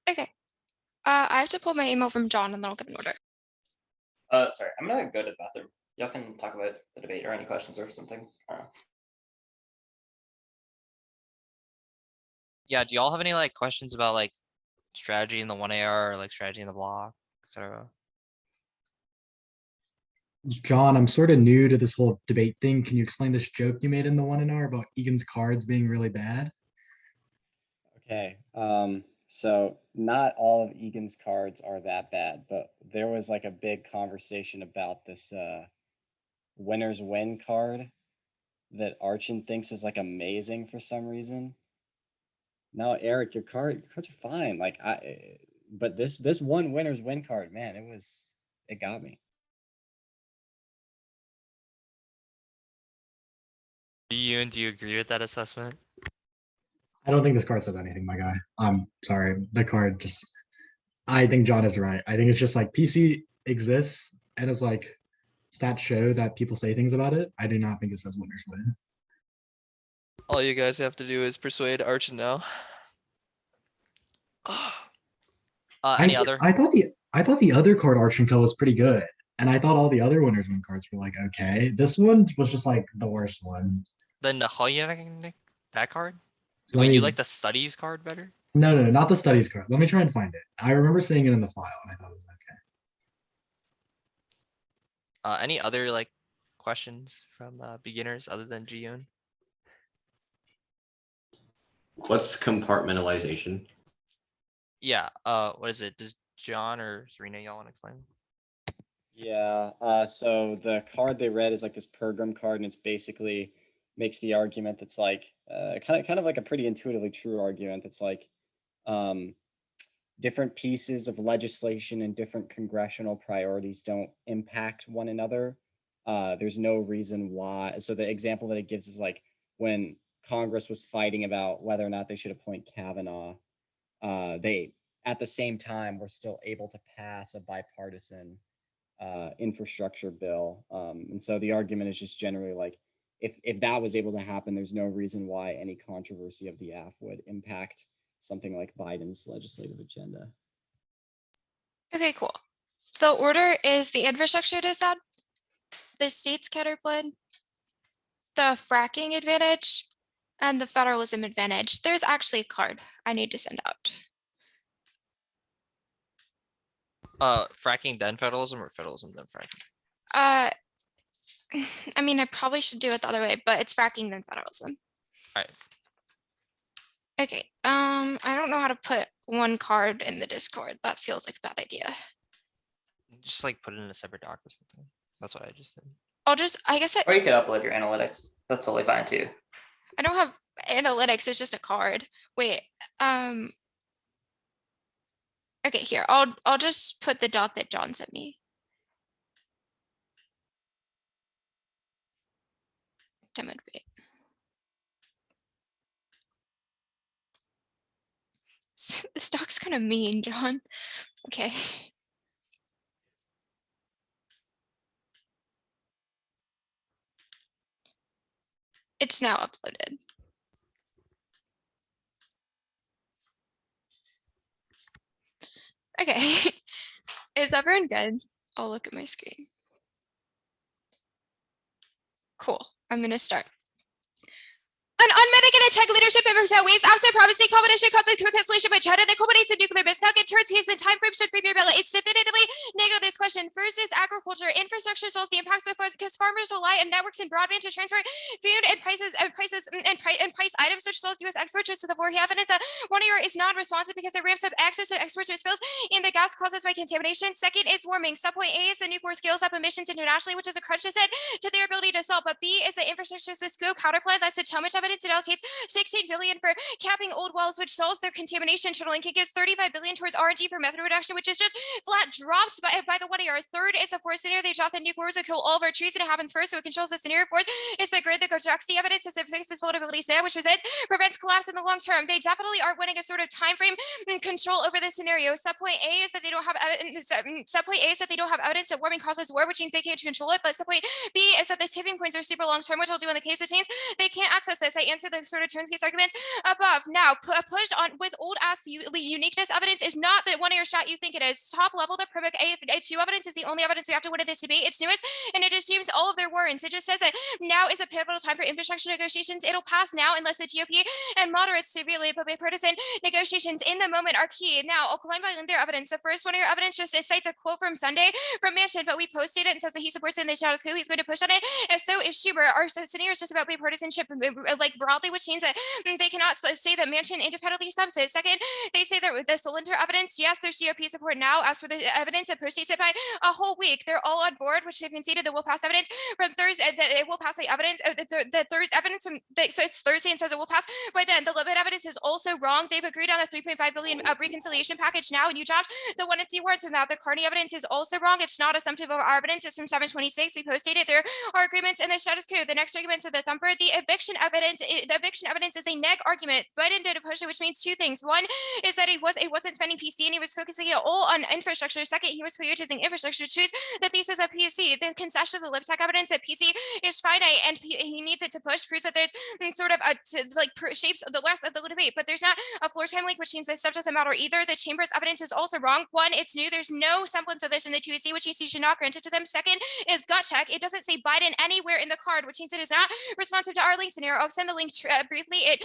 Okay. I have to pull my email from John and then I'll get an order. Sorry, I'm gonna go to the bathroom. Y'all can talk about the debate or any questions or something. I don't know. Yeah, do y'all have any like questions about like strategy in the 1AR or like strategy in the block, etc.? John, I'm sort of new to this whole debate thing. Can you explain this joke you made in the 1NR about Egan's cards being really bad? Okay. So not all of Egan's cards are that bad, but there was like a big conversation about this winner's win card that Archon thinks is like amazing for some reason. No, Eric, your cards are fine. Like but this one winner's win card, man, it got me. Do you agree with that assessment? I don't think this card says anything, my guy. I'm sorry. The card just, I think John is right. I think it's just like PC exists and it's like stats show that people say things about it. I do not think it says winners win. All you guys have to do is persuade Archon now. Any other? I thought the other card Archon was pretty good. And I thought all the other winners win cards were like okay. This one was just like the worst one. Then that card? Let Wait, me- you like the studies card better? No, not the studies card. Let me try and find it. I remember seeing it in the file and I thought it was okay. Any other like questions from beginners other than Jiyoon? What's compartmentalization? Yeah, what is it? Does John or Serena y'all want to explain? Yeah, so the card they read is like this Pergram card, and it's basically makes the argument that's like kind of like a pretty intuitively true argument that's like different pieces of legislation and different congressional priorities don't impact one another. There's no reason why. So the example that it gives is like when Congress was fighting about whether or not they should appoint Kavanaugh, they at the same time were still able to pass a bipartisan infrastructure bill. And so the argument is just generally like, if that was able to happen, there's no reason why any controversy of the AF would impact something like Biden's legislative agenda. Okay, cool. The order is the infrastructure disadvantage, the state's counterplan, the fracking advantage, and the federalism advantage. There's actually a card I need to send out. Fracking then federalism or federalism then fracking? I mean, I probably should do it the other way, but it's fracking then federalism. Alright. Okay, I don't know how to put one card in the Discord. That feels like a bad idea. Just like put it in a separate doc or something. That's what I just did. I guess Or you could upload your analytics. That's totally fine too. I don't have analytics, it's just a card. Wait, okay, here, I'll just put the doc that John sent me. Demo debate. This doc's kind of mean, John. Okay. It's now uploaded. Okay. Is everyone good? I'll look at my screen. Cool. I'm gonna start. An unmitigated tech leadership impact waste absent promising combination causes cancellation by China that culminates in nuclear miscalc. In turns, case and time frame should free your ballot. It's definitively negative this question. First is agriculture. Infrastructure solves the impacts because farmers rely on networks and broadband to transfer food and price items, which slows U.S. exports to the war. Evidence that 1AR is non-responsive because it ramps up access to exports which spills in the gas caused by contamination. Second is warming. Subpoint A is the nuclear scales up emissions internationally, which is a crunch to their ability to solve. But B is the infrastructure Cisco counterplan. That's so much evidence. It allocates 16 billion for capping old wells, which solves their contamination total, and gives 35 billion towards R&D for methane reduction, which is just flat drops by the the 1 year. Third is the fourth scenario. They drop the nuke wars to kill all of our trees, and it happens first, so it controls the scenario. Fourth is the grid that rejects the evidence as it fixes vulnerabilities there, which was it, prevents collapse in the long term. They definitely are winning a sort of time frame control over the scenario. Subpoint A is that they don't have evidence. Subpoint A is that they don't have evidence that warming causes war, which means they can't control it. But subpoint B is that the tipping points are super long term, which I'll do in the case it means they can't access this. I answer the sort of turns case arguments above. Now, pushed on with old ass uniqueness evidence is not the 1 year shot you think it is. Top level, the Privic A2 evidence is the only evidence we have to win at this debate. It's newest, and it assumes all of their warrants. It just says that now is a pivotal time for infrastructure negotiations. It'll pass now unless the GOP and moderates severely bipartisan negotiations in the moment are key. Now, I'll climb by their evidence. The first 1 year evidence just cites a quote from Sunday from Manchin, but we posted it and says that he supports it in the status quo. He's going to push on it, and so is Schubert. Our scenario is just about bipartisanship, like broadly, which means that they cannot say that Manchin independently stops it. Second, they say that the Solinter evidence, yes, there's GOP support now. As for the evidence, it postdates it by a whole week. They're all on board, which they've conceded that will pass evidence from Thursday. That it will pass the evidence. The Thursday evidence from so it's Thursday and says it will pass by then. The Libet evidence is also wrong. They've agreed on the 3.5 billion reconciliation package now, and you dropped the 1 and 2 warrants from that. The Carney evidence is also wrong. It's not assumptive of our evidence. It's from 726. We posted it. There are agreements in the status quo. The next arguments of the thumper. The eviction evidence. The eviction evidence is a neg argument. Biden did a push it, which means two things. One is that he wasn't spending PC and he was focusing it all on infrastructure. Second, he was prioritizing infrastructure to choose the thesis of PC. The concession of the LibTech evidence that PC is finite and he needs it to push proves that there's sort of shapes the rest of the debate, but there's not a floor time link, which means this stuff doesn't matter either. The chamber's evidence is also wrong. One, it's new. There's no semblance of this in the 2AC, which means you should not grant it to them. Second is gut check. It doesn't say Biden anywhere in the card, which means it is not responsive to our link scenario. I'll send the link briefly. It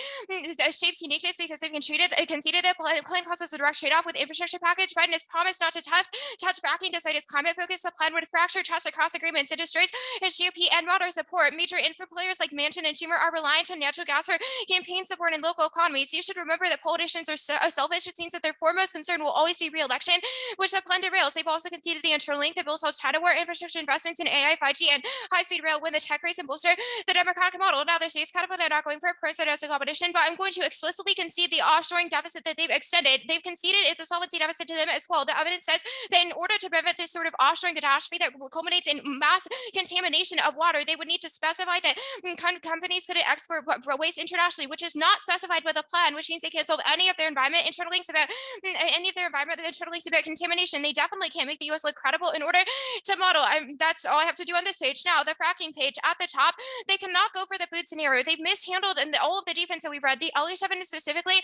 shapes uniqueness because they've conceded that plan causes a direct trade-off with infrastructure package. Biden has promised not to touch fracking despite his climate focus. The plan would fracture trust across agreements. It destroys his GOP and moderate support. Major infra players like Manchin and Schumer are reliant on natural gas for campaign support in local economies. You should remember that politicians are selfish. It seems that their foremost concern will always be re-election, which the plan derails. They've also conceded the internal link that builds China war infrastructure investments in AI, 5G, and high-speed rail win the tech race and bolster the Democratic model. Now the states kind of are not going for a person as a competition, but I'm going to explicitly concede the offshoring deficit that they've extended. They've conceded it's a solvency deficit to them as well. The evidence says that in order to prevent this sort of offshoring catastrophe that culminates in mass contamination of water, they would need to specify that companies couldn't export waste internationally, which is not specified by the plan, which means they can't solve any of their environment internal links about contamination. They definitely can't make the U.S. look credible in order to model. That's all I have to do on this page. Now, the fracking page at the top, they cannot go for the food scenario. They've mishandled all of the defense that we've read. The LH evidence specifically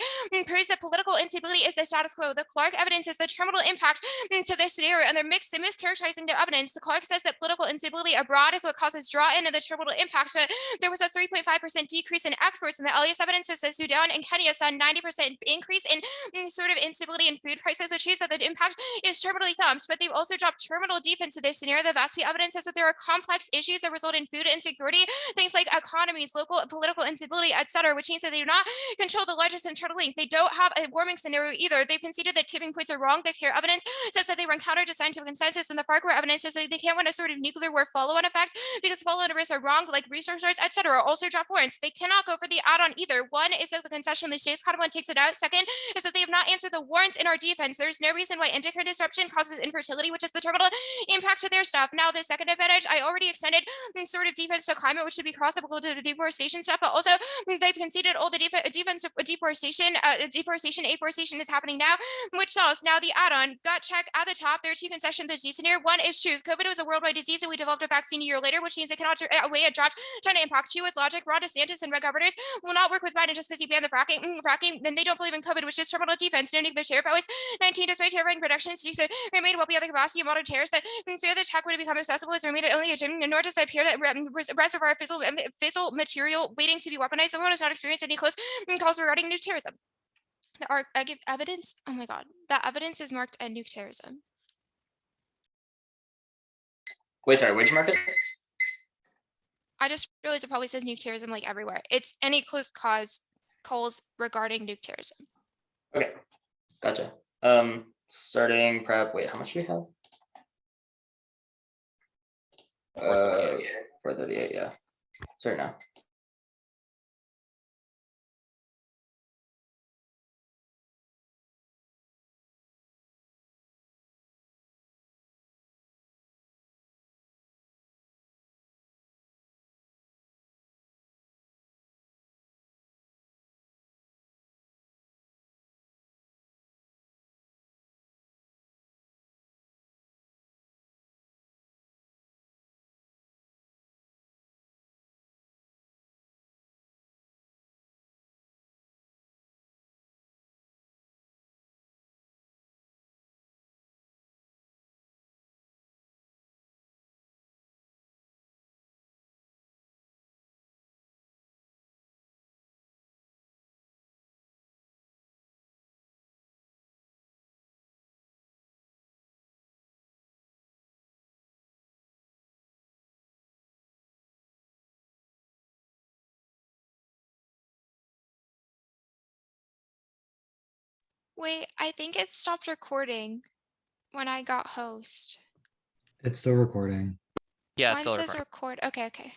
proves that political instability is the status quo. The Clark evidence is the terminal impact to this scenario, and they're mischaracterizing their evidence. The Clark says that political instability abroad is what causes draw-in of the terminal impact. So there was a 3.5% decrease in exports, and the LES evidence says that Sudan and Kenya saw 90% increase in sort of instability in food prices, which shows that the impact is terminally thumped. But they've also dropped terminal defense to this scenario. The VASP evidence says that there are complex issues that result in food insecurity, things like economies, local political instability, etc., which means that they do not control the largest internal link. They don't have a warming scenario either. They've conceded that tipping points are wrong. The CARE evidence says that they run counter to scientific consensus, and the Farquhar evidence says that they can't win a sort of nuclear war follow-on effects because follow-on risks are wrong, like resource rights, etc. Also drop warrants. They cannot go for the add-on either. One is that the concession the state's Counterplan takes it out. Second is that they have not answered the warrants in our defense. There's no reason why endocrine disruption causes infertility, which is the terminal impact to their stuff. Now, the second advantage, I already extended sort of defense to climate, which should be cross-applicable to the deforestation stuff, but also they've conceded all the defense of deforestation, afforestation is happening now, which solves now the add-on. Gut check at the top. There are two concessions to the disease scenario. One is truth. COVID was a worldwide disease, and we developed a vaccine a year later, which means it cannot outweigh a dropped China impact. Two is logic. Ron DeSantis and red governors will not work with Biden just because he banned the fracking. Then they don't believe in COVID, which is terminal defense. No nuclear terror. Always 19 despite terrifying predictions. So remain well beyond the capacity of modern terrorists that fear the tech would become accessible. It's remained only a gym, nor does it appear that reservoir fissile material waiting to be weaponized. The world has not experienced any close calls regarding nuke terrorism. I give evidence. Oh my God, that evidence is marked as nuke terrorism. Wait, sorry, which market? I just realized it probably says nuke terrorism like everywhere. It's any close cause calls regarding nuke terrorism. Okay, gotcha. Starting prep. Wait, how much do we have? 438. Yeah. Sorry now. Wait, I think it stopped recording when I got host. It's still recording. Yeah, it's Mine still says recording. record. Okay.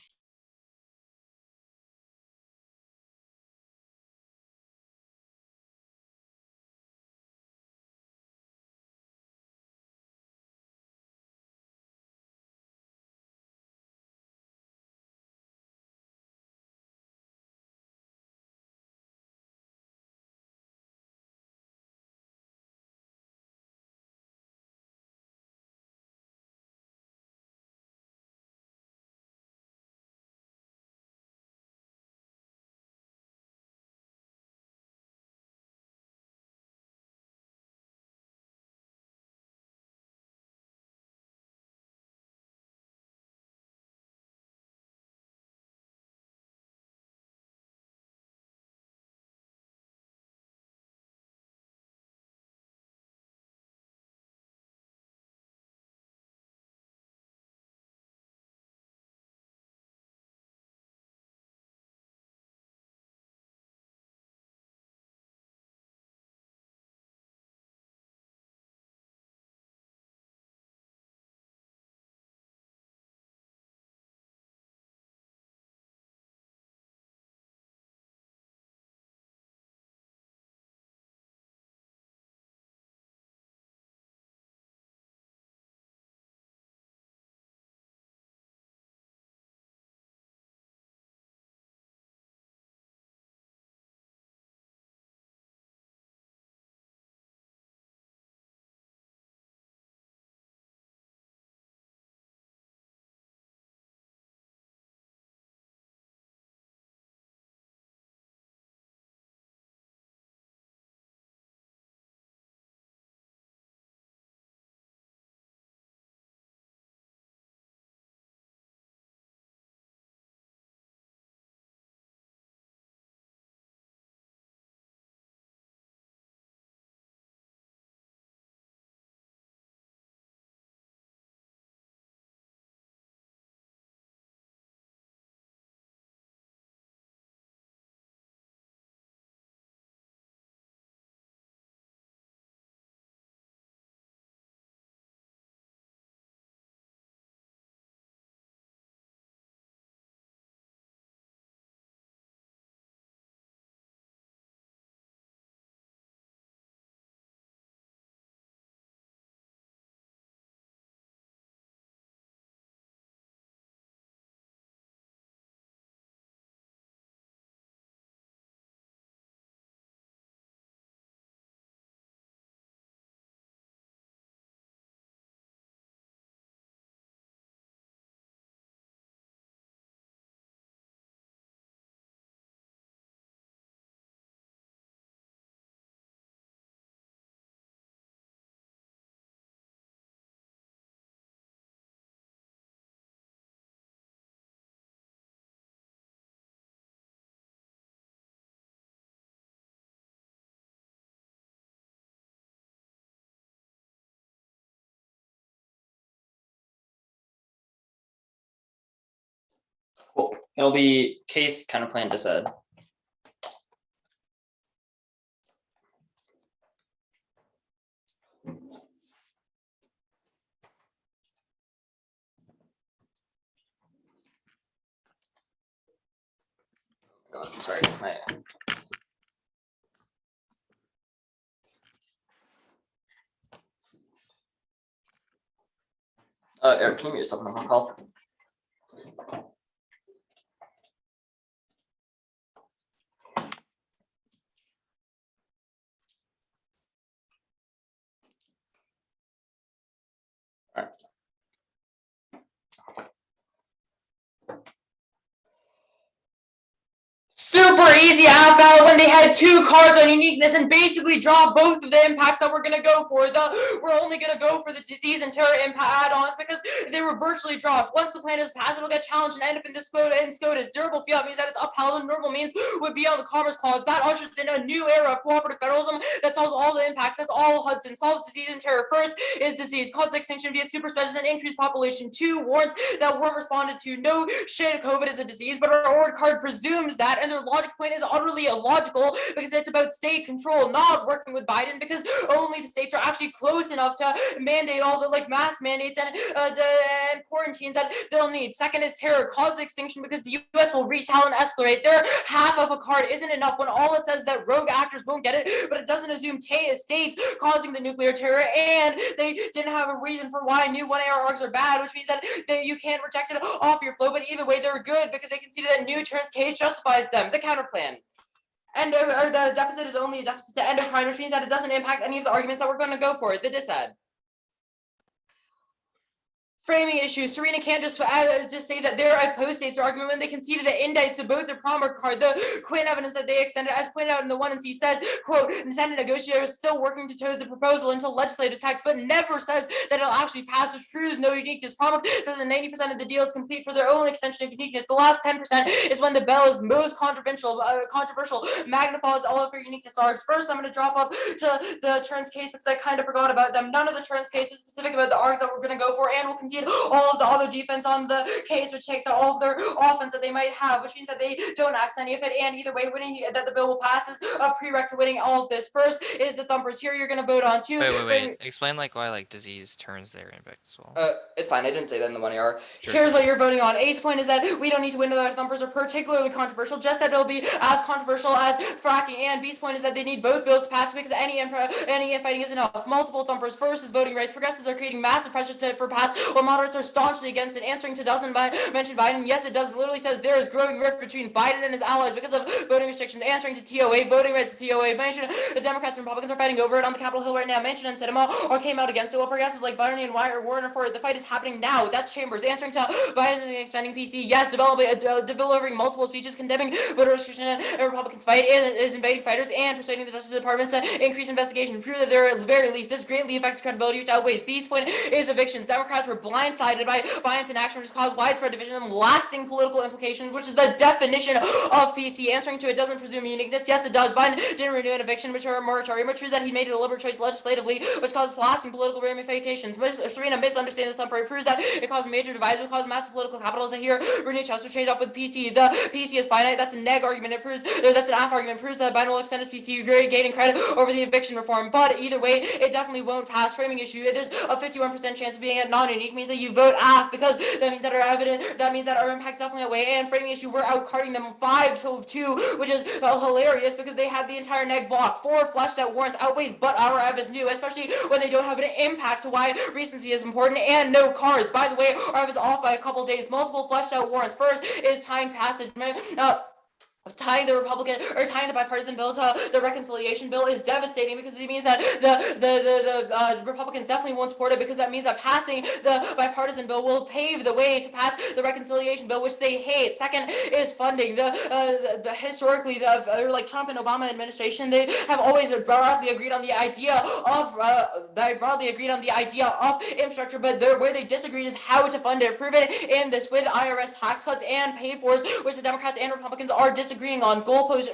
Cool. It'll be case counterplan dised. God, I'm sorry. Eric, can you mute yourself on the phone call? All right. Super easy half out when they had two cards on uniqueness and basically draw both of the impacts that we're gonna go for. We're only gonna go for the disease and terror impact add-ons because they were virtually dropped. Once the plan is passed, it'll get challenged and end up in this SCOTUS. Durable fiat means that it's upheld, and normal means would be on the Commerce Clause. That ushers in a new era of cooperative federalism that solves all the impacts. That's all Hudson solves disease and terror. First is disease, causes extinction via super spreaders and increased population. Two, warns that weren't responded to. No shit, COVID is a disease, but our org card presumes that, and their logic point is utterly illogical. illogical because it's about state control, not working with Biden, because only the states are actually close enough to mandate all the like mask mandates and quarantines that they'll need. Second is terror causes extinction because the US will retaliate and escalate. Their half of a card isn't enough when all it says that rogue actors won't get it, but it doesn't assume states causing the nuclear terror, and they didn't have a reason for why new 1AR args are bad, which means that you can't reject it off your flow, but either way they're good because they can see that new Turns case justifies them. The counterplan. And the deficit is only a deficit to endocrine, which means that it doesn't impact any of the arguments that we're going to go for. The disad. Framing issues. Serena can't just say that they're opposed states argument when they conceded the indicts to both their Palmer card. The Quinn evidence that they extended, as pointed out in the 1 and C, says, quote, the Senate negotiator is still working to toes the proposal until legislative text, but never says that it'll actually pass, which proves no uniqueness. Palmer says that 90% of the deal is complete for their own extension of uniqueness. The last 10% is when the bill is most controversial. Magnifies all of her uniqueness args. First, I'm going to drop up to the Turns case because I kind of forgot about them. None of the Turns case is specific about the args that we're going to go for, and we'll concede all of the other defense on the case, which takes out all of their offense that they might have, which means that they don't axe any of it. And either way, winning that the bill will pass is a prereq to winning all of this. First is the thumpers. Here you're going to vote on two. Wait. Explain like why like disease turns their impact as well. It's fine. I didn't say that in the 1AR. Sure. Here's what you're voting on. A's point is that we don't need to win whether thumpers are particularly controversial, just that it'll be as controversial as fracking. And B's point is that they need both bills to pass because any infighting is enough. Multiple thumpers. First is voting rights. Progressives are creating massive pressure for pass, while moderates are staunchly against it. Answering to doesn't mention Biden. Yes, it does. It literally says there is growing rift between Biden and his allies because of voting restrictions. Answering to TOA, voting rights to TOA. Mention the Democrats and Republicans are fighting over it on the Capitol Hill right now. Mention and cinema or came out against it. While progressives like Barney and Warren are for it. The fight is happening now. That's Chambers. Answering to Biden expanding PC. Yes, delivering multiple speeches condemning voter restriction and Republicans fight is invading fighters and persuading the Justice Department to increase investigation to prove that they're at the very least this greatly affects credibility, which outweighs B's point is evictions. Democrats were blindsided by Biden's inaction, which caused widespread division and lasting political implications, which is the definition of PC. Answering to it doesn't presume uniqueness. Yes, it does. Biden didn't renew an eviction moratorium, which proves that he made a deliberate choice legislatively, which caused lasting political ramifications. Serena misunderstands the thumper. It proves that it caused major divides, which caused massive political capital to hear renew trust, which trade off with PC. The PC is finite. That's a neg argument. It proves that's an AF argument. It proves that Biden will extend his PC, gaining credit over the eviction reform. But either way, it definitely won't pass. Framing issue. There's a 51% chance of being a non-unique, means that you vote AF because that means that our evidence, that means that our impacts definitely outweigh. And framing issue, we're outcarding them 5-2, which is hilarious because they have the entire neg block. 4 fleshed out warrants outweighs, but our ev is new, especially when they don't have an impact to why recency is important, and no cards. By the way, our ev is off by a couple days. Multiple fleshed out warrants. First is tying passage. Tying the bipartisan bill to the reconciliation bill is devastating because it means that the Republicans definitely won't support it, because that means that passing the bipartisan bill will pave the way to pass the reconciliation bill, which they hate. Second is funding. Historically, like Trump and Obama administration, they have always broadly agreed on the idea of infrastructure, but where they disagreed is how to fund it. Prove it in this with IRS tax cuts and pay fors, which the Democrats and Republicans are disagreeing on.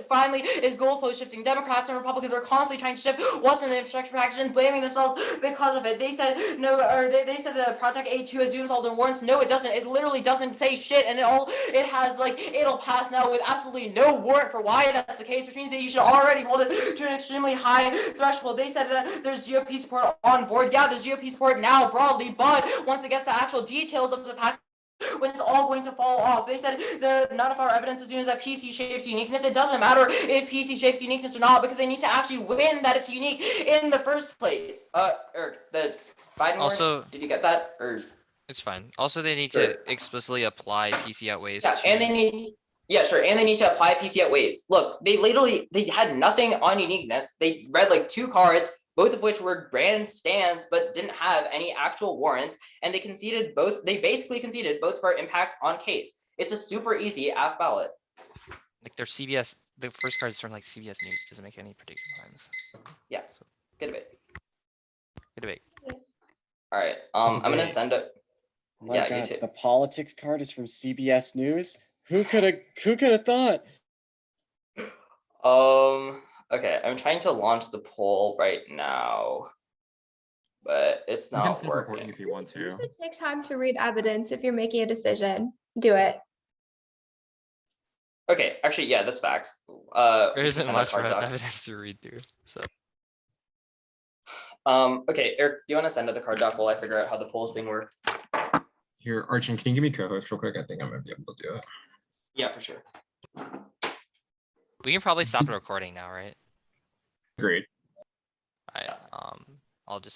Finally is goalpost shifting. Democrats and Republicans are constantly trying to shift what's in the infrastructure package and blaming themselves because of it. They said no, or they said that Project A2 assumes all their warrants. No, it doesn't. It literally doesn't say shit, and it'll pass now with absolutely no warrant for why that's the case, which means that you should already hold it to an extremely high threshold. They said that there's GOP support on board. Yeah, there's GOP support now broadly, but once it gets to actual details of the package, when it's all going to fall off. They said none of our evidence assumes that PC shapes uniqueness. It doesn't matter if PC shapes uniqueness or not, because they need to actually win that it's unique in the first place. Eric, the Biden Also, warrant, did you get that? Or it's fine. Also, they need to explicitly apply PC outweighs. Yeah, and they need. Yeah, sure. And they need to apply PC outweighs. Look, they had nothing on uniqueness. They read like 2 cards, both of which were brand stands, but didn't have any actual warrants. And they basically conceded both for impacts on case. It's a super easy AF ballot. Like their CBS, the first card is from like CBS News. Doesn't make any prediction times. Yeah, So, good debate. good debate. All right, I'm going to send it. My Yeah, God, you too. the politics card is from CBS News. Who could have thought? Okay, I'm trying to launch the poll right now, but it's You can not stop recording working. if you want You to. should take time to read evidence if you're making a decision. Do it. Okay, actually, yeah, that's facts. There We can isn't send out much card docs. evidence to read through, so. Okay, Eric, do you want to send out the card doc while I figure out how the polls thing work? Here, Archie, can you give me co-host real quick? I think I'm gonna be able to do it. Yeah, for sure. We can probably stop the recording now, right? Agreed. Alright, I'll just hit